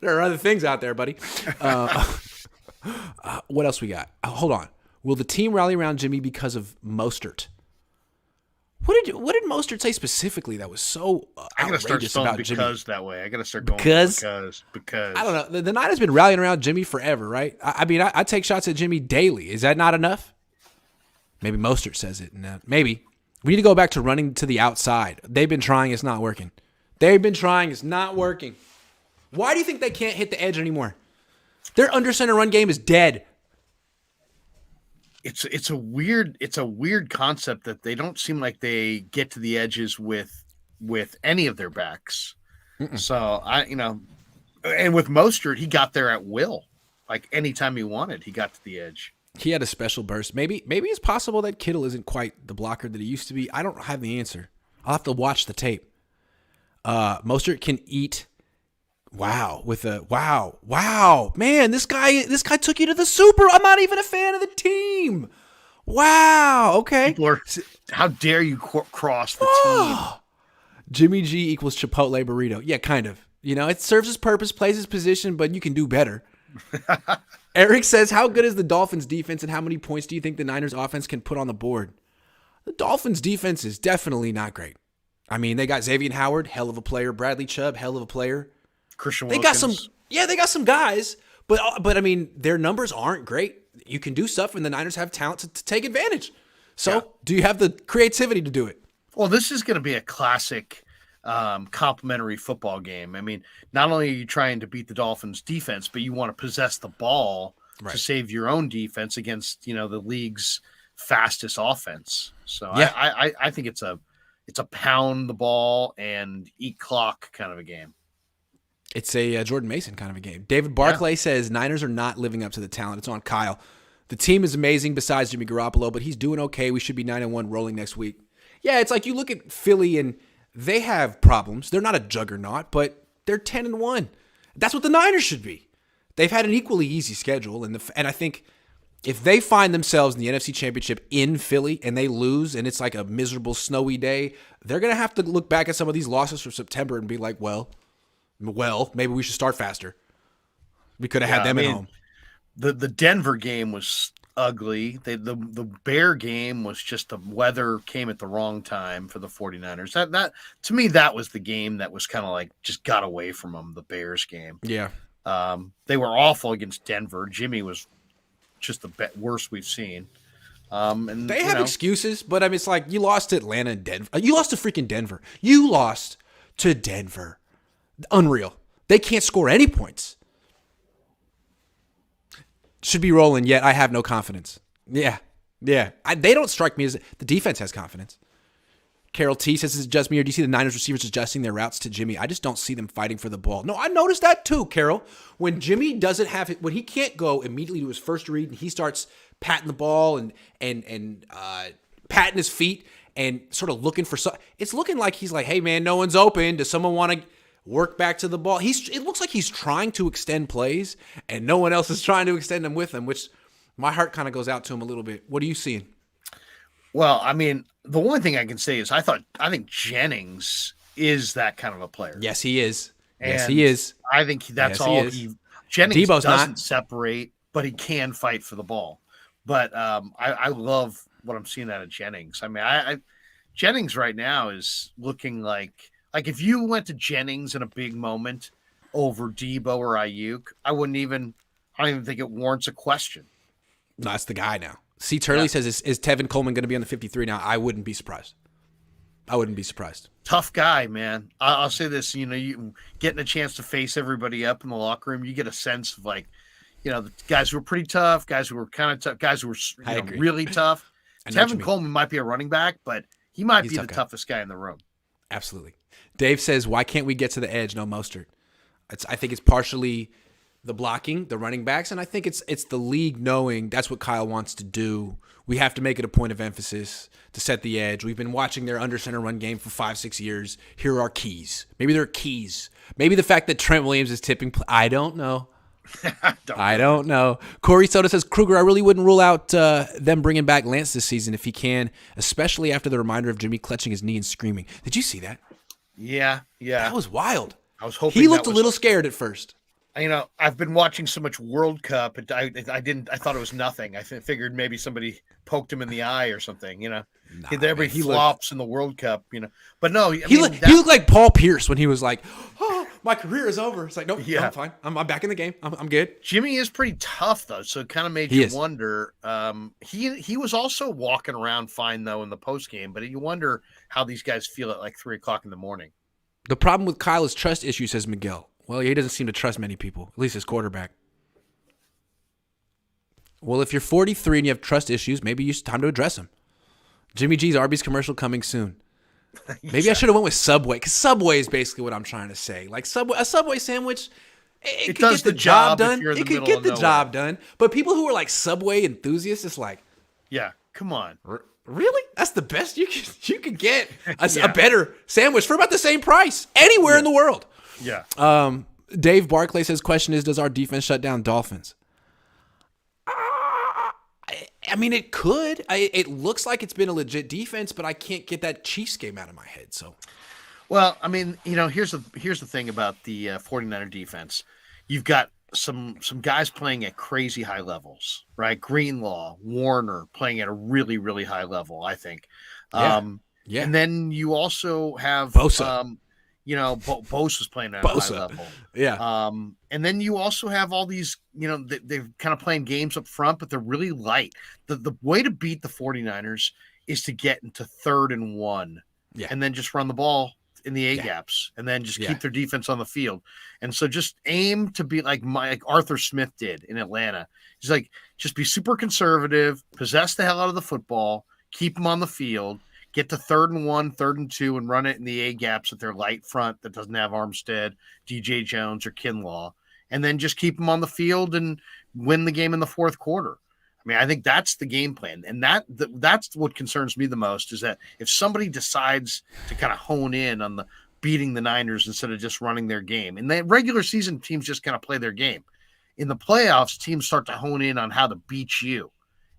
there are other things out there, buddy. What else we got? Hold on. Will the team rally around Jimmy because of Mostert? What did Mostert say specifically that was so outrageous about Jimmy? That way. I gotta start going because I don't know. The Niners been rallying around Jimmy forever, right? I mean, I take shots at Jimmy daily. Is that not enough? Maybe Mostert says it. Maybe we need to go back to running to the outside. They've been trying. It's not working. It's not working. Why do you think they can't hit the edge anymore? Their under center run game is dead. It's a weird concept that they don't seem like they get to the edges with any of their backs. Mm-mm. So and with Mostert, he got there at will. Like anytime he wanted, he got to the edge. He had a special burst. Maybe it's possible that Kittle isn't quite the blocker that he used to be. I don't have the answer. I'll have to watch the tape. Mostert can eat. Wow. Man, this guy took you to the Super. I'm not even a fan of the team. Wow. Okay. How dare you cross the team? Jimmy G equals Chipotle burrito. Yeah, kind of. It serves its purpose, plays its position, but you can do better. Eric says, how good is the Dolphins defense and how many points do you think the Niners offense can put on the board? The Dolphins defense is definitely not great. I mean, they got Xavier Howard, hell of a player. Bradley Chubb, hell of a player. Christian Wilkins. They got some guys, but I mean, their numbers aren't great. You can do stuff, and the Niners have talent to take advantage. So, Do you have the creativity to do it? Well, this is going to be a classic complementary football game. I mean, not only are you trying to beat the Dolphins' defense, but you want to possess the ball to save your own defense against the league's fastest offense. So, I think it's a pound the ball and eat clock kind of a game. It's a Jordan Mason kind of a game. David Barclay says Niners are not living up to the talent. It's on Kyle. The team is amazing besides Jimmy Garoppolo, but he's doing okay. We should be 9-1 rolling next week. Yeah, it's like you look at Philly and they have problems. They're not a juggernaut, but they're 10-1. That's what the Niners should be. They've had an equally easy schedule, and I think if they find themselves in the NFC Championship in Philly and they lose and it's like a miserable snowy day, they're going to have to look back at some of these losses from September and be like, well, maybe we should start faster. We could have had them at home. The Denver game was ugly. The Bear game was just the weather came at the wrong time for the 49ers. That to me, that was the game that was kind of like just got away from them, the Bears game. Yeah. They were awful against Denver. Jimmy was just the worst we've seen. And they have excuses, but I mean, it's like you lost to Atlanta and Denver. You lost to freaking Denver. You lost to Denver. Unreal. They can't score any points. Should be rolling, yet I have no confidence. Yeah. They don't strike me as the defense has confidence. Carol T says, "Is it just me, or do you see the Niners receivers adjusting their routes to Jimmy? I just don't see them fighting for the ball." No, I noticed that too, Carol. When Jimmy doesn't have it, when he can't go immediately to his first read and he starts patting the ball and patting his feet and sort of looking for something, it's looking like he's like, "Hey man, no one's open. Does someone want to work back to the ball?" It looks like he's trying to extend plays and no one else is trying to extend them with him, which my heart kind of goes out to him a little bit. What are you seeing? Well, I mean, the one thing I can say is I think Jennings is that kind of a player. Yes, he is. And he is. I think that's all Jennings Debo's doesn't separate, but he can fight for the ball. But I love what I'm seeing out of Jennings. I mean, Jennings right now is looking like if you went to Jennings in a big moment over Debo or Ayuk, I don't even think it warrants a question. No, that's the guy now. C. Turley says, is Tevin Coleman going to be on the 53 now? I wouldn't be surprised. Tough guy, man. I'll say this, you getting a chance to face everybody up in the locker room, you get a sense of the guys who were pretty tough, guys who were kind of tough, guys who were really tough. Tevin Coleman might be a running back, but he might be the toughest guy in the room. Absolutely. Dave says, why can't we get to the edge? No Mostert. I think it's partially the blocking, the running backs, and I think it's the league knowing that's what Kyle wants to do. We have to make it a point of emphasis to set the edge. We've been watching their under center run game for 5-6 years. Here are keys. Maybe there are keys. Maybe the fact that Trent Williams is tipping. I don't know. I don't know. Corey Soda says, Krueger, I really wouldn't rule out them bringing back Lance this season if he can, especially after the reminder of Jimmy clutching his knee and screaming. Did you see that? Yeah. That was wild. I was hoping he looked a little scared at first. I've been watching so much World Cup. I thought it was nothing. I figured maybe somebody poked him in the eye or something. Everybody flops in the World Cup. But no, he looked like Paul Pierce when he was like, "Oh, my career is over." It's like, no, I'm fine. I'm back in the game. I'm good. Jimmy is pretty tough though, so it kind of made you wonder. He was also walking around fine though in the post game, but you wonder how these guys feel at like 3:00 in the morning. The problem with Kyle is trust issues, says Miguel. Well, he doesn't seem to trust many people, at least his quarterback. Well, if you're 43 and you have trust issues, maybe it's time to address them. Jimmy G's Arby's commercial coming soon. Maybe I should have went with Subway, because Subway is basically what I'm trying to say. Like a Subway sandwich, it could get the job done. It could get the job done. But people who are like Subway enthusiasts, it's like, yeah, come on. Really? That's the best you could get a better sandwich for about the same price anywhere in the world. Yeah. Dave Barclay says, question is, does our defense shut down Dolphins? I mean, it could. It looks like it's been a legit defense, but I can't get that Chiefs game out of my head. So, well, I mean, here's the thing about the 49er defense. You've got some guys playing at crazy high levels, right? Greenlaw, Warner playing at a really, really high level, I think. Yeah. And then you also have Bosa. Bosa's playing at a high level. Yeah. And then you also have all these, they're kind of playing games up front, but they're really light. The way to beat the 49ers is to get into 3rd and 1 and then just run the ball in the A-gaps and then just keep their defense on the field. And so just aim to be like Arthur Smith did in Atlanta. He's like, just be super conservative, possess the hell out of the football, keep them on the field, get to 3rd and 1, 3rd and 2, and run it in the A-gaps at their light front that doesn't have Armstead, DJ Jones, or Kinlaw, and then just keep them on the field and win the game in the 4th quarter. I mean, I think that's the game plan. And that's what concerns me the most, is that if somebody decides to kind of hone in on the beating the Niners instead of just running their game. In the regular season, teams just kind of play their game. In the playoffs, teams start to hone in on how to beat you.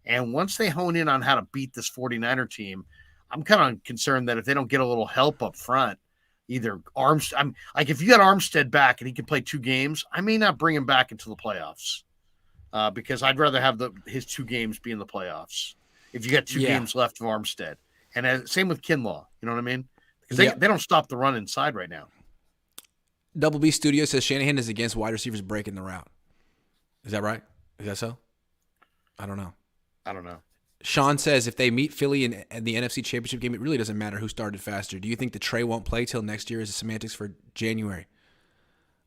And once they hone in on how to beat this 49er team, I'm kind of concerned that if they don't get a little help up front, either if you got Armstead back and he can play 2 games, I may not bring him back into the playoffs. because I'd rather have his 2 games be in the playoffs. If you got 2 Yeah. games left of Armstead, and same with Kinlaw, you know what I mean? Because they don't stop the run inside right now. Double B Studio says Shanahan is against wide receivers breaking the route. Is that right? Is that so? I don't know. Sean says if they meet Philly in the NFC Championship game, it really doesn't matter who started faster. Do you think the Trey won't play till next year? Is the semantics for January?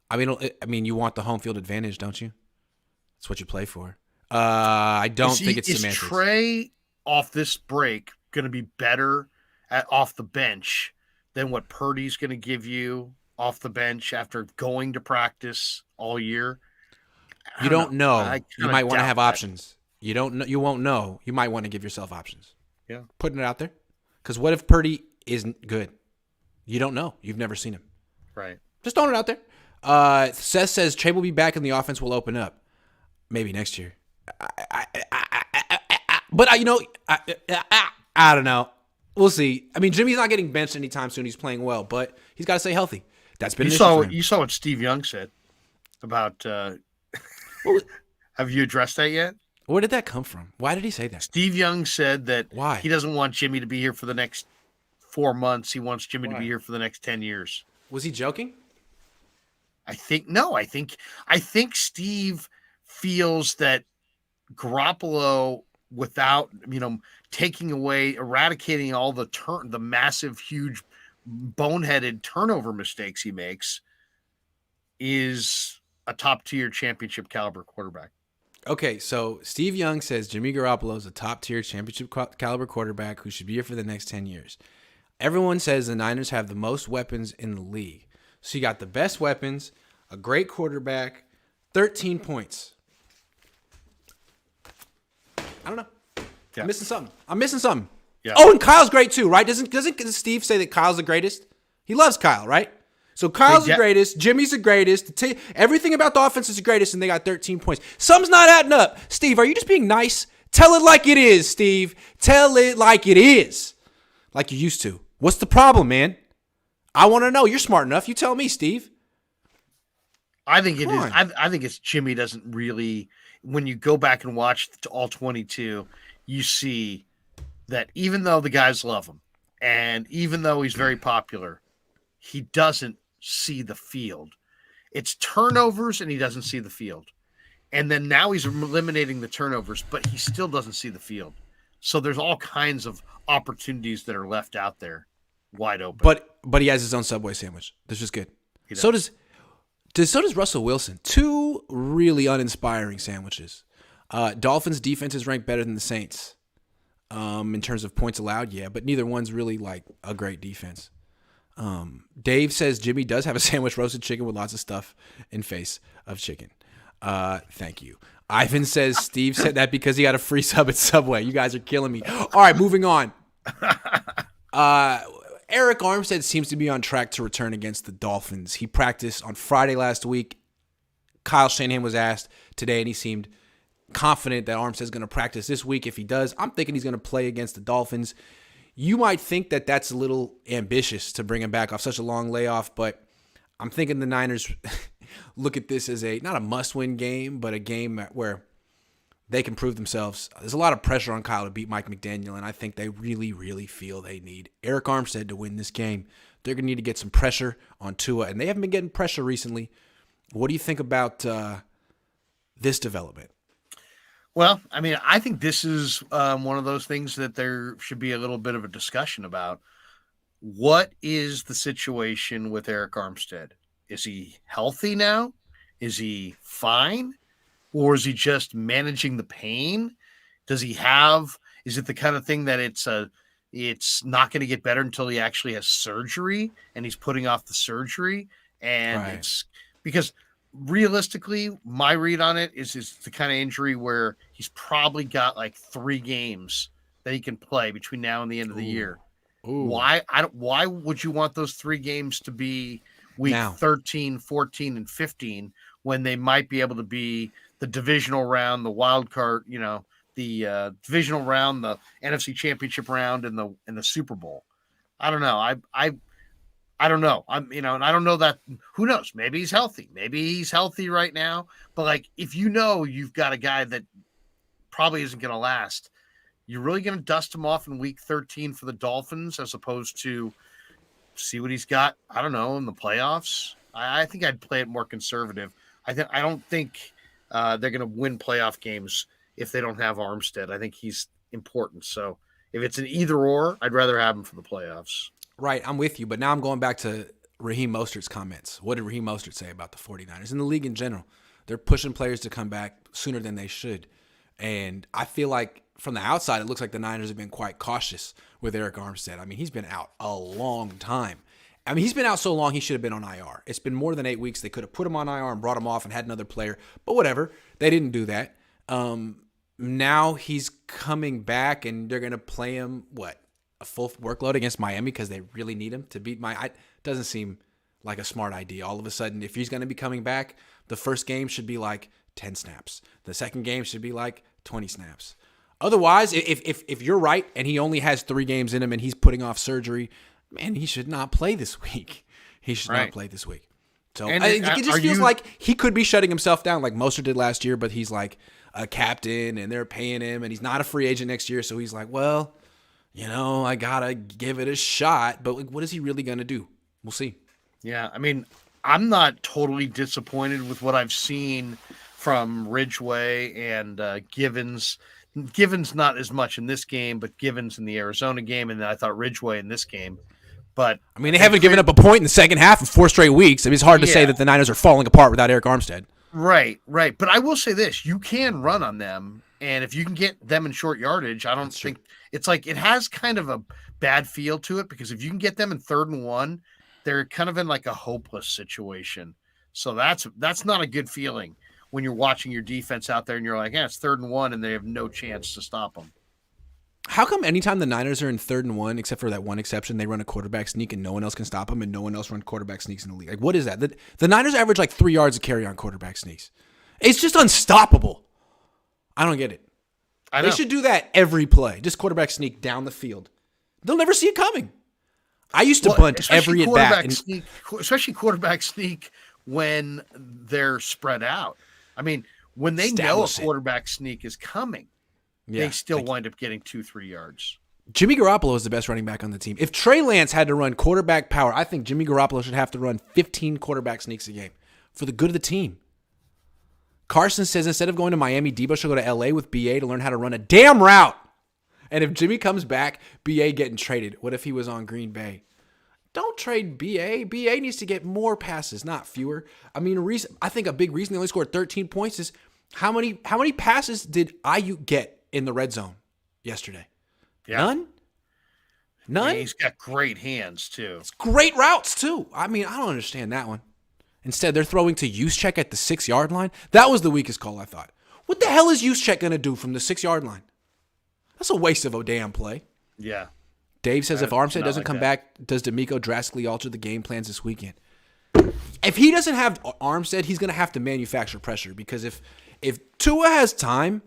I mean, you want the home field advantage, don't you? That's what you play for. I don't think it's semantics. Is Trey off this break going to be better off the bench than what Purdy's going to give you off the bench after going to practice all year? You don't know. You might want to have options. You don't know. You won't know. You might want to give yourself options. Yeah. Putting it out there. Because what if Purdy isn't good? You don't know. You've never seen him. Right. Just throwing it out there. Seth says Trey will be back and the offense will open up. Maybe next year. But, I don't know. We'll see. I mean, Jimmy's not getting benched anytime soon. He's playing well, but he's got to stay healthy. That's been an issue for him. You saw what Steve Young said about have you addressed that yet? Where did that come from? Why did he say that? Steve Young said that he doesn't want Jimmy to be here for the next 4 months. He wants Jimmy to be here for the next 10 years. Was he joking? I think Steve feels that Garoppolo, without eradicating all the massive, huge, boneheaded turnover mistakes he makes, is a top-tier championship caliber quarterback. Okay, so Steve Young says Jimmy Garoppolo is a top-tier championship caliber quarterback who should be here for the next 10 years. Everyone says the Niners have the most weapons in the league. So you got the best weapons, a great quarterback, 13 points. I don't know. Yeah. I'm missing something. Yeah. Oh, and Kyle's great too, right? Doesn't Steve say that Kyle's the greatest? He loves Kyle, right? So Kyle's the greatest, Jimmy's the greatest, everything about the offense is the greatest, and they got 13 points. Something's not adding up. Steve, are you just being nice? Tell it like it is, Steve. Tell it like it is. Like you used to. What's the problem, man? I want to know. You're smart enough. You tell me, Steve. I think it is. I think it's Jimmy doesn't really, when you go back and watch all 22, you see that even though the guys love him, and even though he's very popular, he doesn't see the field. It's turnovers and he doesn't see the field. And then now he's eliminating the turnovers, but he still doesn't see the field. So there's all kinds of opportunities that are left out there wide open. But he has his own Subway sandwich. That's just good. So does Russell Wilson. 2 really uninspiring sandwiches. Dolphins defense is ranked better than the Saints. In terms of points allowed, yeah, but neither one's really like a great defense. Dave says Jimmy does have a sandwich, roasted chicken with lots of stuff in face of chicken. Thank you. Ivan says Steve said that because he got a free sub at Subway. You guys are killing me. All right, moving on. Arik Armstead seems to be on track to return against the Dolphins. He practiced on Friday last week. Kyle Shanahan was asked today, and he seemed confident that Armstead's going to practice this week. If he does, I'm thinking he's going to play against the Dolphins. You might think that that's a little ambitious to bring him back off such a long layoff, but I'm thinking the Niners look at this as not a must-win game, but a game where they can prove themselves. There's a lot of pressure on Kyle to beat Mike McDaniel, and I think they really, really feel they need Arik Armstead to win this game. They're going to need to get some pressure on Tua, and they haven't been getting pressure recently. What do you think about this development? Well, I mean, I think this is one of those things that there should be a little bit of a discussion about. What is the situation with Arik Armstead? Is he healthy now? Is he fine? Or is he just managing the pain? Is it the kind of thing that it's not going to get better until he actually has surgery and he's putting off the surgery? And right. It's because realistically, my read on it is it's the kind of injury where he's probably got like 3 games that he can play between now and the end of the year. Ooh. Why would you want those 3 games to be week 13, 14, and 15 when they might be able to be the divisional round, the wild card, the divisional round, the NFC Championship round, and the Super Bowl? I don't know. I don't know. And I don't know that. Who knows? Maybe he's healthy. Maybe he's healthy right now. But like, if you've got a guy that probably isn't going to last, you're really going to dust him off in week 13 for the Dolphins as opposed to see what he's got. I don't know, in the playoffs. I think I'd play it more conservative. I don't think they're going to win playoff games if they don't have Armstead. I think he's important. So if it's an either or, I'd rather have him for the playoffs. Right, I'm with you, but now I'm going back to Raheem Mostert's comments. What did Raheem Mostert say about the 49ers and the league in general? They're pushing players to come back sooner than they should. And I feel like from the outside, it looks like the Niners have been quite cautious with Arik Armstead. I mean, he's been out a long time. I mean, he's been out so long, he should have been on IR. It's been more than 8 weeks. They could have put him on IR and brought him off and had another player. But whatever. They didn't do that. Now he's coming back, and they're going to play him, a full workload against Miami because they really need him to beat doesn't seem like a smart idea. All of a sudden, if he's going to be coming back, the first game should be like 10 snaps. The second game should be like 20 snaps. Otherwise, if you're right and he only has 3 games in him and he's putting off surgery, man, he should not play this week. He should not play this week. So it just feels like he could be shutting himself down like Mostert did last year, but he's like a captain and they're paying him and he's not a free agent next year. So he's like, well, I got to give it a shot. But what is he really going to do? We'll see. Yeah, I mean, I'm not totally disappointed with what I've seen from Ridgeway and Givens. Givens not as much in this game, but Givens in the Arizona game, and then I thought Ridgeway in this game. But I mean, they haven't given up a point in the second half in 4 straight weeks. I mean, it's hard to say that the Niners are falling apart without Arik Armstead. Right. But I will say this: you can run on them, and if you can get them in short yardage, I don't think it's like it has kind of a bad feel to it because if you can get them in 3rd and 1, they're kind of in like a hopeless situation. So that's not a good feeling when you're watching your defense out there and you're like, yeah, it's 3rd and 1, and they have no chance to stop them. How come anytime the Niners are in 3rd and 1, except for that one exception, they run a quarterback sneak and no one else can stop them and no one else runs quarterback sneaks in the league? Like, what is that? The Niners average like 3 yards a carry on quarterback sneaks. It's just unstoppable. I don't get it. They should do that every play. Just quarterback sneak down the field. They'll never see it coming. I used to bunt every at bat. Especially quarterback sneak when they're spread out. I mean, when they know a quarterback sneak is coming, they still wind up getting 2-3 yards. Jimmy Garoppolo is the best running back on the team. If Trey Lance had to run quarterback power, I think Jimmy Garoppolo should have to run 15 quarterback sneaks a game for the good of the team. Carson says instead of going to Miami, Debo should go to LA with BA to learn how to run a damn route. And if Jimmy comes back, BA getting traded. What if he was on Green Bay? Don't trade BA. BA needs to get more passes, not fewer. I mean, I think a big reason they only scored 13 points is how many passes did Ayuk get in the red zone yesterday? Yeah. None? Yeah, he's got great hands, too. It's great routes, too. I mean, I don't understand that one. Instead, they're throwing to Juszczyk at the 6-yard line. That was the weakest call, I thought. What the hell is Juszczyk going to do from the 6-yard line? That's a waste of a damn play. Yeah. Dave says if Armstead doesn't come back, does D'Amico drastically alter the game plans this weekend? If he doesn't have Armstead, he's going to have to manufacture pressure because if Tua has time,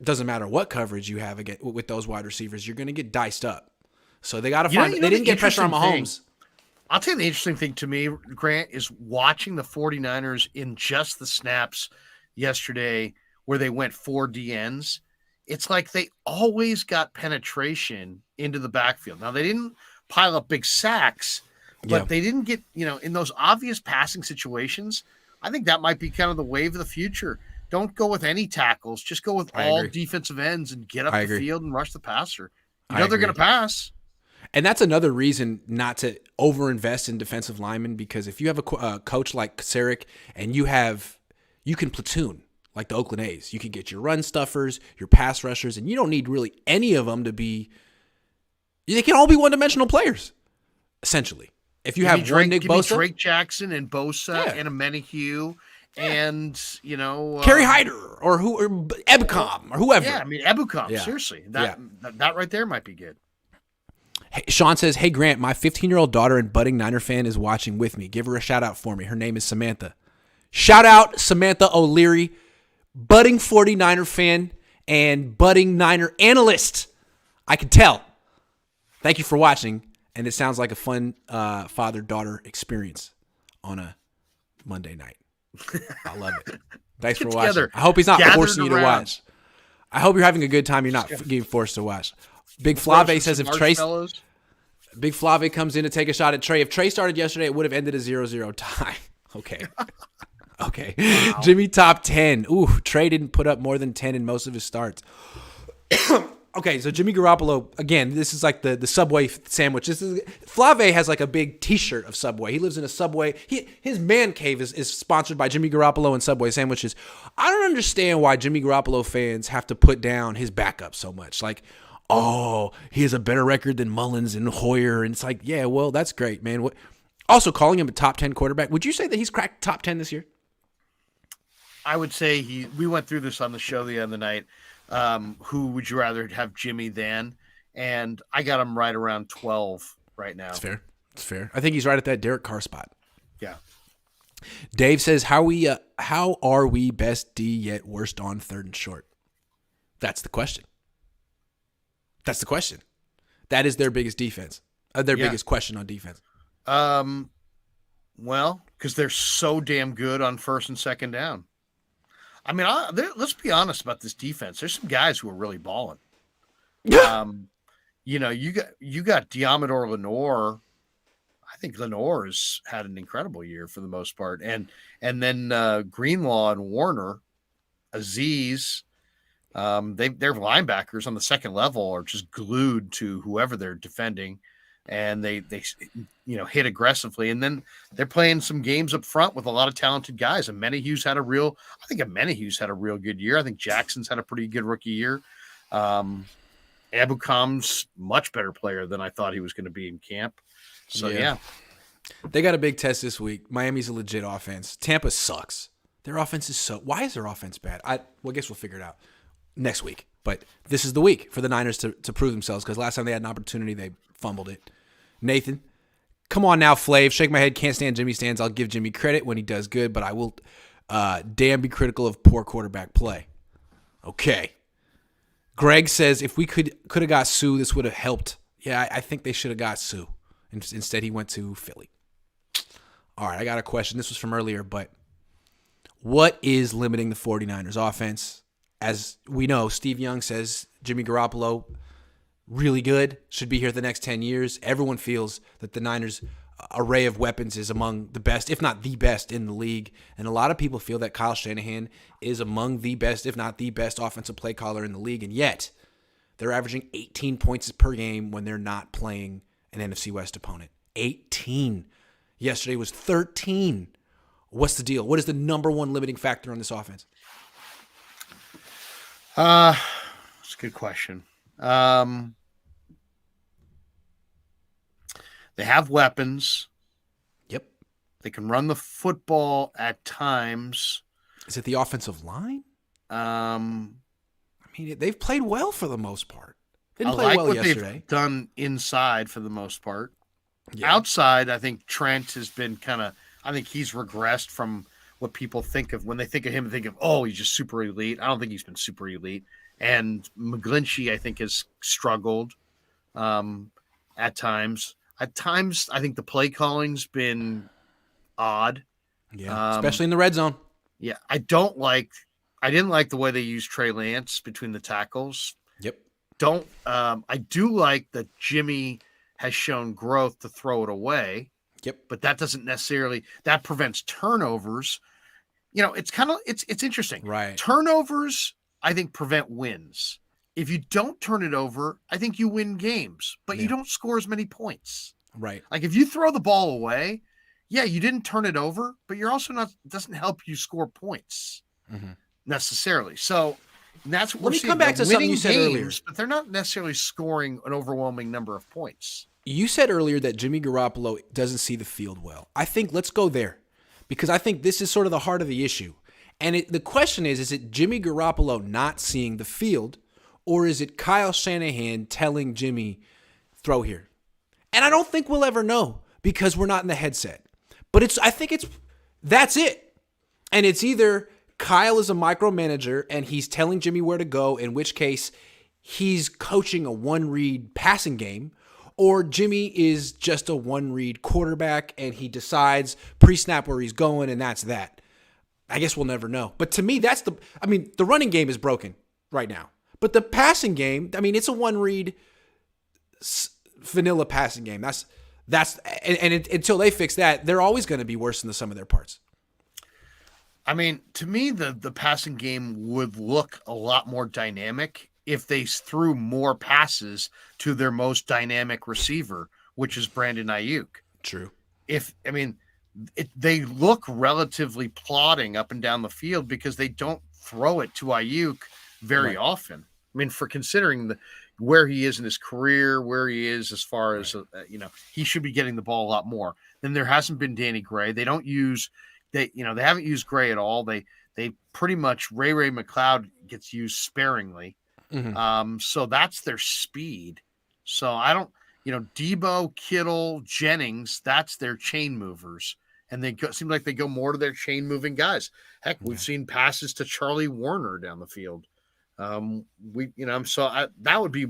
it doesn't matter what coverage you have with those wide receivers, you're going to get diced up. So they got to find. They didn't get pressure on Mahomes. I'll tell you the interesting thing to me, Grant, is watching the 49ers in just the snaps yesterday where they went 4 DNs. It's like they always got penetration into the backfield. Now, they didn't pile up big sacks, but they didn't get, in those obvious passing situations. I think that might be kind of the wave of the future. Don't go with any tackles. Just go with all defensive ends and get up the field and rush the passer. They're going to pass. And that's another reason not to overinvest in defensive linemen because if you have a coach like Sarek and you can platoon like the Oakland A's. You can get your run stuffers, your pass rushers, and you don't need really any of them to be – they can all be one-dimensional players, essentially. If you have one Nick Bosa – Drake Jackson and Bosa and a Menahue and, Kerry Hyder or Ebukam or whoever. Yeah, I mean, Ebukam, seriously. That right there might be good. Hey, Sean says, hey, Grant, my 15-year-old daughter and budding Niner fan is watching with me. Give her a shout-out for me. Her name is Samantha. Shout out Samantha O'Leary, budding 49er fan and budding Niner analyst. I can tell. Thank you for watching, and it sounds like a fun father-daughter experience on a Monday night. I love it. Thanks for watching. I hope he's not forcing you to watch. I hope you're having a good time. You're not getting forced to watch. Big Flave says if Trey... Big Flave comes in to take a shot at Trey. If Trey started yesterday, it would have ended a 0-0 tie. Okay. Okay. Wow. Jimmy top 10. Ooh, Trey didn't put up more than 10 in most of his starts. Okay, so Jimmy Garoppolo, again, this is like the Subway sandwich. Flave has like a big T-shirt of Subway. He lives in a Subway. His man cave is sponsored by Jimmy Garoppolo and Subway sandwiches. I don't understand why Jimmy Garoppolo fans have to put down his backup so much. Like, oh, he has a better record than Mullins and Hoyer. And it's like, yeah, well, that's great, man. Also, calling him a top 10 quarterback. Would you say that he's cracked top 10 this year? I would say we went through this on the show the other night. Who would you rather have, Jimmy than? And I got him right around 12 right now. It's fair. It's fair. I think he's right at that Derek Carr spot. Yeah. Dave says, how are we best D yet worst on third and short? That's the question. That's the question. That is their biggest defense. Biggest question on defense. Well, because they're so damn good on first and second down. I mean, let's be honest about this defense. There's some guys who are really balling. You got Diamador Lenore. I think Lenore has had an incredible year for the most part, and then Greenlaw and Warner, Aziz. Their linebackers on the second level are just glued to whoever they're defending, and they hit aggressively. And then they're playing some games up front with a lot of talented guys. And Menahew's had a real good year. I think Jackson's had a pretty good rookie year. Abukam's much better player than I thought he was going to be in camp. So yeah. They got a big test this week. Miami's a legit offense. Tampa sucks. Their offense is why is their offense bad? I guess we'll figure it out next week. But this is the week for the Niners to prove themselves, because last time they had an opportunity, they fumbled it. Nathan, come on now, Flav. Shake my head. Can't stand Jimmy stands. I'll give Jimmy credit when he does good, but I will damn be critical of poor quarterback play. Okay. Greg says if we could have got Sue, this would have helped. Yeah, I think they should have got Sue. Instead, he went to Philly. All right, I got a question. This was from earlier, but what is limiting the 49ers offense? As we know, Steve Young says Jimmy Garoppolo, really good, should be here the next 10 years. Everyone feels that the Niners' array of weapons is among the best, if not the best, in the league. And a lot of people feel that Kyle Shanahan is among the best, if not the best, offensive play caller in the league. And yet, they're averaging 18 points per game when they're not playing an NFC West opponent. 18. Yesterday was 13. What's the deal? What is the number one limiting factor on this offense? It's a good question. They have weapons. Yep. They can run the football at times. Is it the offensive line? I mean, they've played well for the most part. Didn't play well yesterday. They've done inside for the most part. Yeah. Outside, I think Trent has been I think he's regressed from what people think of when they think of him and think of, oh, he's just super elite. I don't think he's been super elite. And McGlinchey, I think, has struggled at times. At times, I think the play calling's been odd. Yeah, especially in the red zone. Yeah, I didn't like the way they used Trey Lance between the tackles. Yep. I do like that Jimmy has shown growth to throw it away. Yep. But that doesn't necessarily, that prevents turnovers. It's interesting. Right. Turnovers, I think, prevent wins. If you don't turn it over, I think you win games, but you don't score as many points. Right. Like if you throw the ball away, yeah, you didn't turn it over, but you're also not, doesn't help you score points necessarily. So that's what Let me come back to something you said earlier. But they're not necessarily scoring an overwhelming number of points. You said earlier that Jimmy Garoppolo doesn't see the field well. I think let's go there, because I think this is sort of the heart of the issue. And the question is it Jimmy Garoppolo not seeing the field, or is it Kyle Shanahan telling Jimmy, throw here? And I don't think we'll ever know because we're not in the headset. But I think that's it. And it's either Kyle is a micromanager and he's telling Jimmy where to go, in which case he's coaching a one-read passing game, or Jimmy is just a one-read quarterback and he decides pre-snap where he's going and that's that. I guess we'll never know. But to me, the running game is broken right now. But the passing game, it's a one-read vanilla passing game. Until they fix that, they're always going to be worse than the sum of their parts. To me, the passing game would look a lot more dynamic if they threw more passes to their most dynamic receiver, which is Brandon Ayuk. True. They look relatively plodding up and down the field because they don't throw it to Ayuk very often. For considering where he is in his career, where he is as far as, he should be getting the ball a lot more. Then there hasn't been Danny Gray. They haven't used Gray at all. They pretty much Ray McLeod gets used sparingly. Mm-hmm. So that's their speed. So I don't, Debo, Kittle, Jennings, that's their chain movers. And seem like they go more to their chain moving guys. Heck, we've seen passes to Charlie Warner down the field. That would be,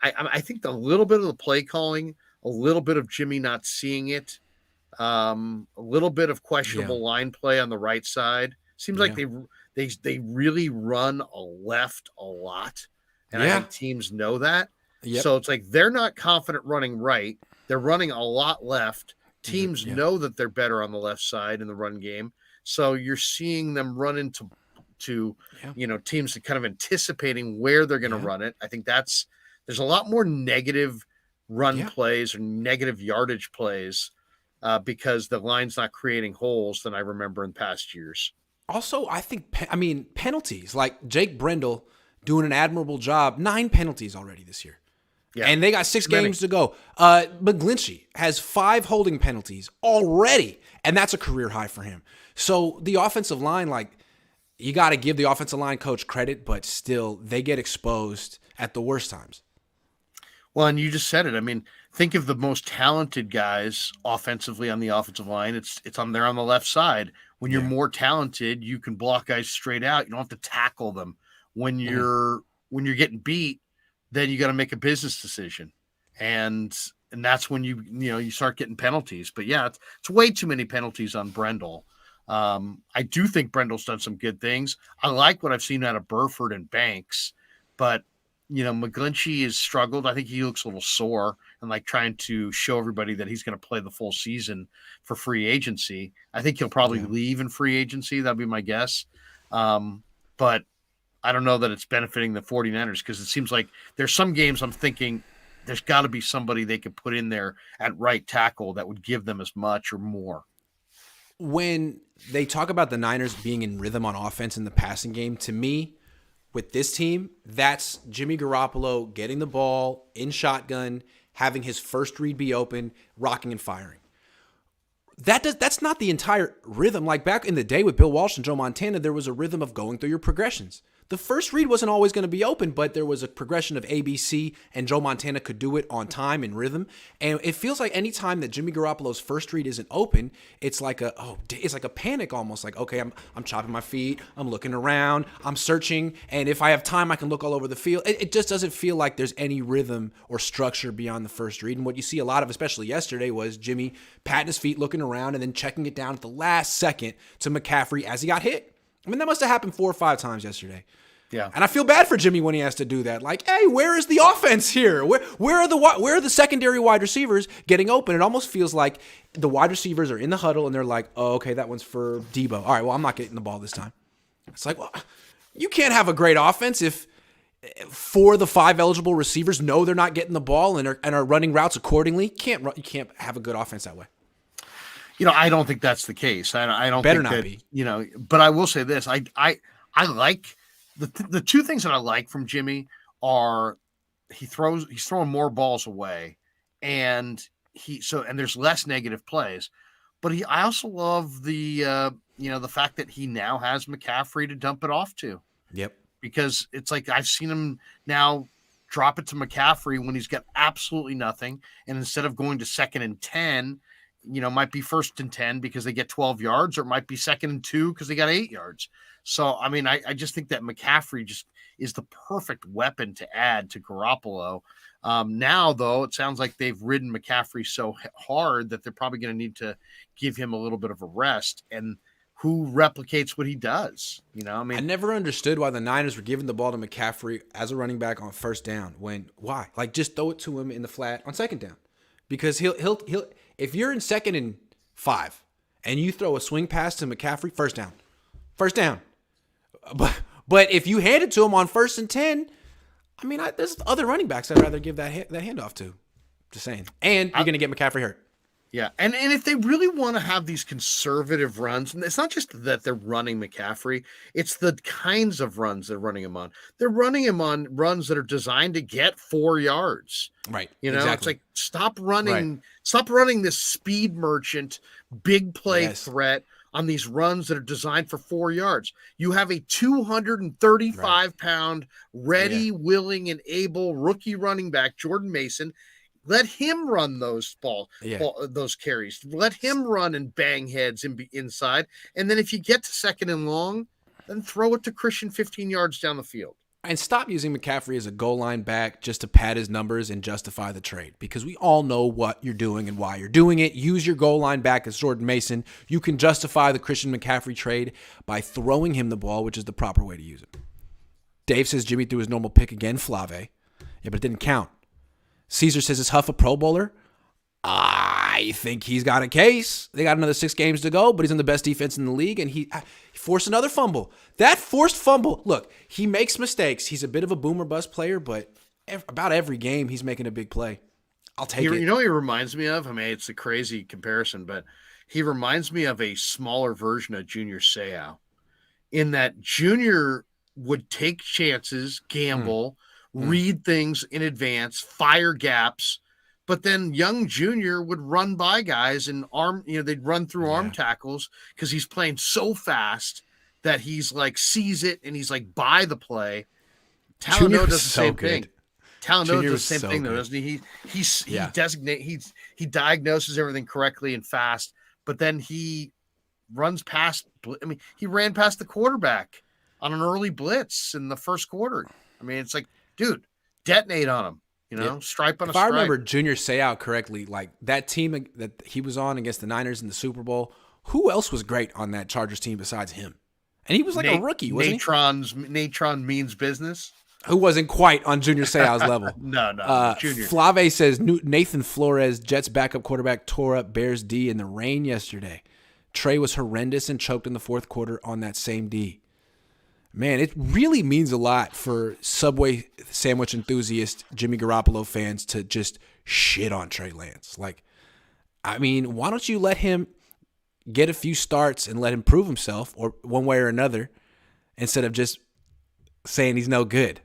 I think a little bit of the play calling, a little bit of Jimmy not seeing it, a little bit of questionable line play on the right side. Seems like they really run a left a lot. And I think teams know that. Yep. So it's like they're not confident running right. They're running a lot left. Teams know that they're better on the left side in the run game. So you're seeing them run into teams that kind of anticipating where they're going to run it. I think there's a lot more negative run plays or negative yardage plays because the line's not creating holes than I remember in past years. Also, I think, penalties, like Jake Brendel doing an admirable job, 9 penalties already this year. Yeah. And they got 6 games to go. McGlinchey has 5 holding penalties already, and that's a career high for him. So the offensive line, you got to give the offensive line coach credit, but still, they get exposed at the worst times. Well, and you just said it. Think of the most talented guys offensively on the offensive line. They're on the left side. When you're more talented, you can block guys straight out. You don't have to tackle them. When you're getting beat, then you got to make a business decision, and that's when you start getting penalties. But it's way too many penalties on Brendel. I do think Brendel's done some good things. I like what I've seen out of Burford and Banks, but McGlinchey has struggled. I think he looks a little sore and trying to show everybody that he's going to play the full season for free agency. I think he'll probably leave in free agency. That'd be my guess. But I don't know that it's benefiting the 49ers because it seems like there's some games I'm thinking there's got to be somebody they could put in there at right tackle that would give them as much or more. When they talk about the Niners being in rhythm on offense in the passing game, to me, with this team, that's Jimmy Garoppolo getting the ball in shotgun, having his first read be open, rocking and firing. That's not the entire rhythm. Like back in the day with Bill Walsh and Joe Montana, there was a rhythm of going through your progressions. The first read wasn't always going to be open, but there was a progression of A, B, C, and Joe Montana could do it on time and rhythm. And it feels like any time that Jimmy Garoppolo's first read isn't open, it's like a panic almost. Like, okay, I'm chopping my feet, I'm looking around, I'm searching, and if I have time, I can look all over the field. It just doesn't feel like there's any rhythm or structure beyond the first read. And what you see a lot of, especially yesterday, was Jimmy patting his feet, looking around, and then checking it down at the last second to McCaffrey as he got hit. That must have happened 4 or 5 times yesterday. Yeah, and I feel bad for Jimmy when he has to do that. Like, hey, where is the offense here? Where are the secondary wide receivers getting open? It almost feels like the wide receivers are in the huddle and they're like, oh, okay, that one's for Debo. All right, well, I'm not getting the ball this time. It's like, well, you can't have a great offense if 4 of the 5 eligible receivers know they're not getting the ball and are running routes accordingly. You can't have a good offense that way. I don't think that's the case. I don't Better think not that, be. But I will say this: I like. The 2 things that I like from Jimmy are he's throwing more balls away and there's less negative plays, but I also love the fact that he now has McCaffrey to dump it off to. Yep. Because it's like I've seen him now drop it to McCaffrey when he's got absolutely nothing, and instead of going to 2nd and 10, might be 1st and 10 because they get 12 yards, or it might be 2nd and 2 because they got 8 yards. So, I just think that McCaffrey is the perfect weapon to add to Garoppolo. Now, though, it sounds like they've ridden McCaffrey so hard that they're probably going to need to give him a little bit of a rest. And who replicates what he does? I never understood why the Niners were giving the ball to McCaffrey as a running back on first down. Why? Like, just throw it to him in the flat on second down, because he'll if you're in 2nd and 5 and you throw a swing pass to McCaffrey, first down. But if you hand it to him on 1st and 10. I mean, there's other running backs I'd rather give that handoff to. Just saying. And you're going to get McCaffrey hurt. Yeah, and if they really want to have these conservative runs, and it's not just that they're running McCaffrey, it's the kinds of runs they're running him on. They're running him on runs that are designed to get 4 yards. Right. It's like stop running this speed merchant, big play threat on these runs that are designed for 4 yards. You have a 235-pound, ready, willing, and able rookie running back, Jordan Mason. Let him run those those carries. Let him run and bang heads inside. And then if you get to 2nd and long, then throw it to Christian 15 yards down the field. And stop using McCaffrey as a goal line back just to pad his numbers and justify the trade, because we all know what you're doing and why you're doing it. Use your goal line back as Jordan Mason. You can justify the Christian McCaffrey trade by throwing him the ball, which is the proper way to use it. Dave says Jimmy threw his normal pick again, Flave. Yeah, but it didn't count. Caesar says, is Huff a Pro Bowler? I think he's got a case. They got another 6 games to go, but he's on the best defense in the league, and he forced another fumble. That forced fumble, look, he makes mistakes. He's a bit of a boomer bust player, but about every game he's making a big play. I'll take it. You know what he reminds me of? I mean, it's a crazy comparison, but he reminds me of a smaller version of Junior Seau, in that Junior would take chances, gamble, read things in advance, fire gaps. But then young Junior would run by guys and they'd run through arm tackles because he's playing so fast that he's like sees it and he's like by the play. Talanoa does the same thing. Talanoa does the same thing though, doesn't he? He diagnoses everything correctly and fast, but then he runs past. I mean, he ran past the quarterback on an early blitz in the first quarter. I mean, it's like, dude, detonate on him. Stripe on a stripe. If I remember Junior Seau correctly, like that team that he was on against the Niners in the Super Bowl, who else was great on that Chargers team besides him? And he was like a rookie, wasn't Natron means business. Who wasn't quite on Junior Seau's level. No, Junior. Flave says Nathan Flores, Jets backup quarterback, tore up Bears D in the rain yesterday. Trey was horrendous and choked in the 4th quarter on that same D. Man, it really means a lot for Subway sandwich enthusiast Jimmy Garoppolo fans to just shit on Trey Lance. Like, I mean, why don't you let him get a few starts and let him prove himself, or one way or another, instead of just saying he's no good?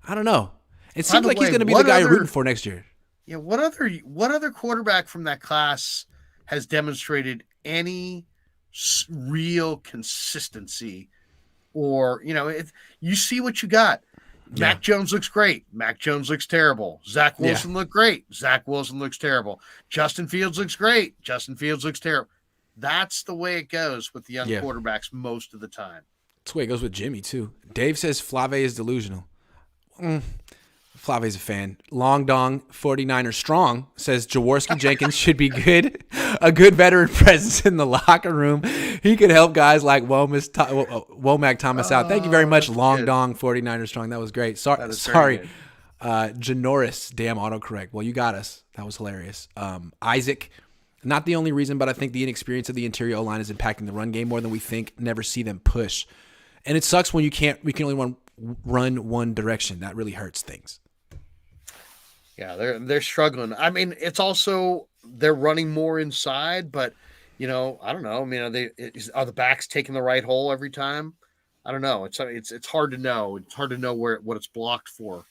I don't know. It seems like he's going to be the guy you're rooting for next year. Yeah, what other quarterback from that class has demonstrated any real consistency? Or, you see what you got. Yeah. Mac Jones looks great. Mac Jones looks terrible. Zach Wilson looked great. Zach Wilson looks terrible. Justin Fields looks great. Justin Fields looks terrible. That's the way it goes with the young quarterbacks most of the time. That's the way it goes with Jimmy, too. Dave says Flave is delusional. Flave's a fan. Long Dong 49er Strong says Janoris Jenkins should be good. A good veteran presence in the locker room. He could help guys like Womack Thomas out. Thank you very much, Long Dong 49er Strong. That was great. Sorry. Janoris, damn autocorrect. Well, you got us. That was hilarious. Isaac, not the only reason, but I think the inexperience of the interior O-line is impacting the run game more than we think. Never see them push. And it sucks when we can only run one direction. That really hurts things. Yeah, they're struggling. I mean, it's also they're running more inside, but I don't know. I mean, are the backs taking the right hole every time? I don't know. It's hard to know. It's hard to know what it's blocked for.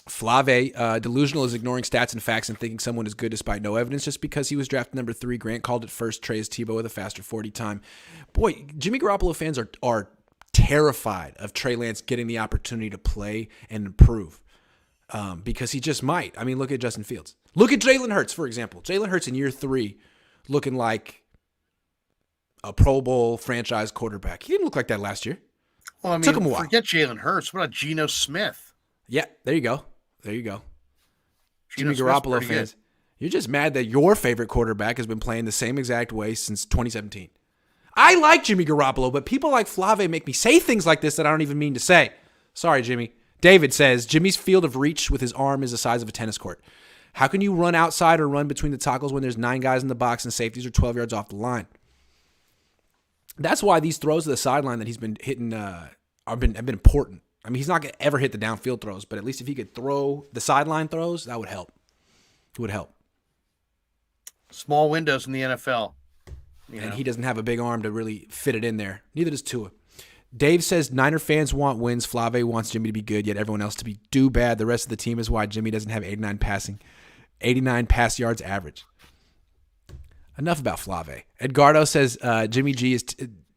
Flave, delusional is ignoring stats and facts and thinking someone is good despite no evidence just because he was drafted number 3. Grant called it first. Trey is Tebow with a faster 40 time. Boy, Jimmy Garoppolo fans are terrified of Trey Lance getting the opportunity to play and improve. Because he just might. I mean, look at Justin Fields. Look at Jalen Hurts, for example. Jalen Hurts in year 3 looking like a Pro Bowl franchise quarterback. He didn't look like that last year. Well, I mean, Took him a while. forget Jalen Hurts. What about Geno Smith? Yeah, there you go. There you go. Geno Jimmy Smith's Garoppolo pretty fans, good. you're just mad that your favorite quarterback has been playing the same exact way since 2017. I like Jimmy Garoppolo, but people like Flave make me say things like this that I don't even mean to say. Sorry, Jimmy. David says, Jimmy's field of reach with his arm is the size of a tennis court. How can you run outside or run between the tackles when there's 9 guys in the box and safeties are 12 yards off the line? That's why these throws to the sideline that he's been hitting have been important. I mean, he's not going to ever hit the downfield throws, but at least if he could throw the sideline throws, that would help. It would help. Small windows in the NFL. And he doesn't have a big arm to really fit it in there. Neither does Tua. Dave says Niner fans want wins. Flave wants Jimmy to be good, yet everyone else to do bad. The rest of the team is why Jimmy doesn't have 89 pass yards average. Enough about Flave. Edgardo says Jimmy G is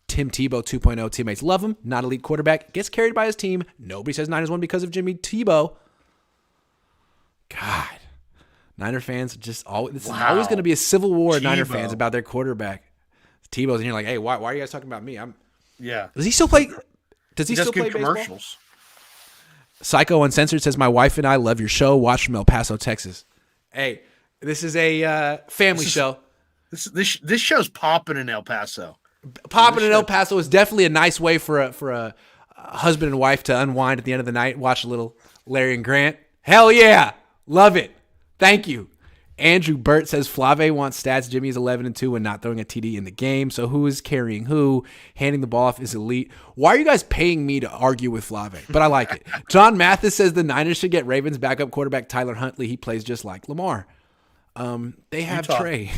Tim Tebow 2.0. Teammates love him. Not elite quarterback. Gets carried by his team. Nobody says Niners won because of Jimmy Tebow. God. Niner fans just always. This is always going to be a civil war of Niner fans about their quarterback. Tebow's and you're like, hey, why are you guys talking about me? Does he still play? Does he still play commercials? Baseball? Psycho Uncensored says, my wife and I love your show. Watch from El Paso, Texas. Hey, this is a family show. This show's popping in El Paso. Popping in El Paso is definitely a nice way for a husband and wife to unwind at the end of the night. Watch a little Larry and Grant. Hell yeah, love it. Thank you. Andrew Burt says Flave wants stats. Jimmy is 11-2 and not throwing a TD in the game. So who is carrying who? Handing the ball off is elite. Why are you guys paying me to argue with Flave? But I like it. John Mathis says the Niners should get Ravens backup quarterback Tyler Huntley. He plays just like Lamar. They have Trey.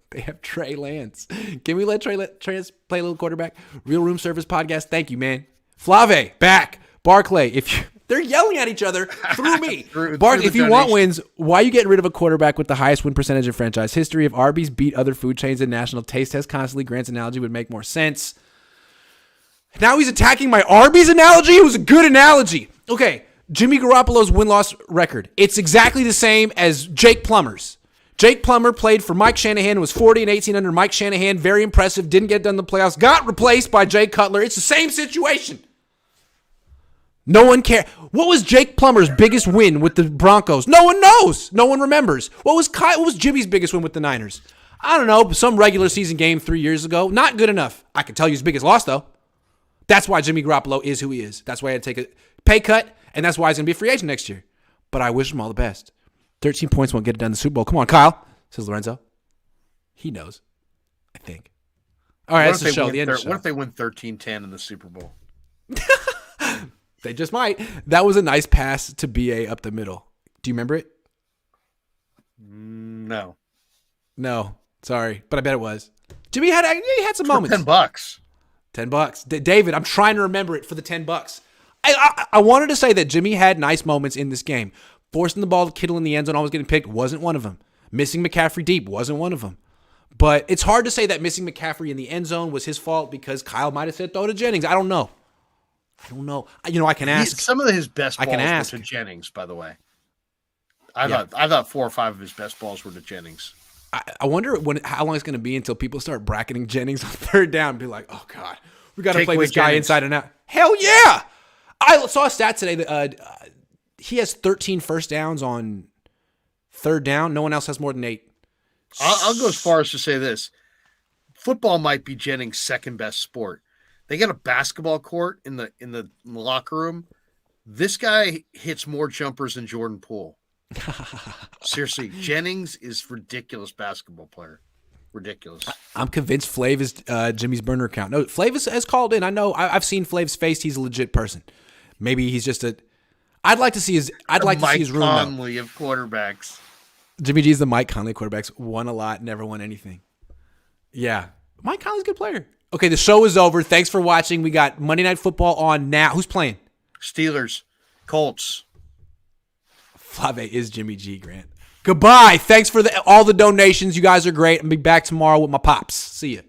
They have Trey Lance. Can we let Trey Lance play a little quarterback? Real Room Service Podcast. Thank you, man. Flave, back. Barclay, they're yelling at each other through me. If you want wins, why are you getting rid of a quarterback with the highest win percentage in franchise history? If Arby's beat other food chains in national taste test constantly, Grant's analogy would make more sense. Now he's attacking my Arby's analogy? It was a good analogy. Okay, Jimmy Garoppolo's win-loss record. It's exactly the same as Jake Plummer's. Jake Plummer played for Mike Shanahan, was 40-18 under Mike Shanahan. Very impressive. Didn't get done in the playoffs. Got replaced by Jay Cutler. It's the same situation. No one cares. What was Jake Plummer's biggest win with the Broncos? No one knows. No one remembers. What was Jimmy's biggest win with the Niners? I don't know. Some regular season game 3 years ago. Not good enough. I can tell you his biggest loss, though. That's why Jimmy Garoppolo is who he is. That's why he had to take a pay cut, and that's why he's going to be a free agent next year. But I wish him all the best. 13 points won't get it done in the Super Bowl. Come on, Kyle, says Lorenzo. He knows, I think. All right, that's the show. The end of the show. What if they win 13-10 in the Super Bowl? They just might. That was a nice pass to BA up the middle. Do you remember it? No. No. Sorry. But I bet it was. Jimmy had some moments. $10. $10. David, I'm trying to remember it for the $10. I wanted to say that Jimmy had nice moments in this game. Forcing the ball to Kittle in the end zone, always getting picked, wasn't one of them. Missing McCaffrey deep wasn't one of them. But it's hard to say that missing McCaffrey in the end zone was his fault because Kyle might have said throw to Jennings. I don't know. I can ask. Some of his best balls were to Jennings, by the way. I thought 4 or 5 of his best balls were to Jennings. I wonder how long it's going to be until people start bracketing Jennings on third down and be like, oh, God, we got to play this guy inside and out. Hell yeah. I saw a stat today that he has 13 first downs on third down. No one else has more than 8. I'll go as far as to say this. Football might be Jennings' second best sport. They got a basketball court in the locker room. This guy hits more jumpers than Jordan Poole. Seriously, Jennings is ridiculous basketball player. Ridiculous. I'm convinced Flav is Jimmy's burner account. No, Flav has called in. I know. I've seen Flav's face. He's a legit person. Maybe he's just a. I'd like to see his. I'd like to see his room. Mike Conley of quarterbacks. Jimmy G's the Mike Conley quarterbacks. Won a lot, never won anything. Yeah, Mike Conley's a good player. Okay, the show is over. Thanks for watching. We got Monday Night Football on now. Who's playing? Steelers, Colts. Flave is Jimmy G, Grant. Goodbye. Thanks for all the donations. You guys are great. I'll be back tomorrow with my pops. See ya.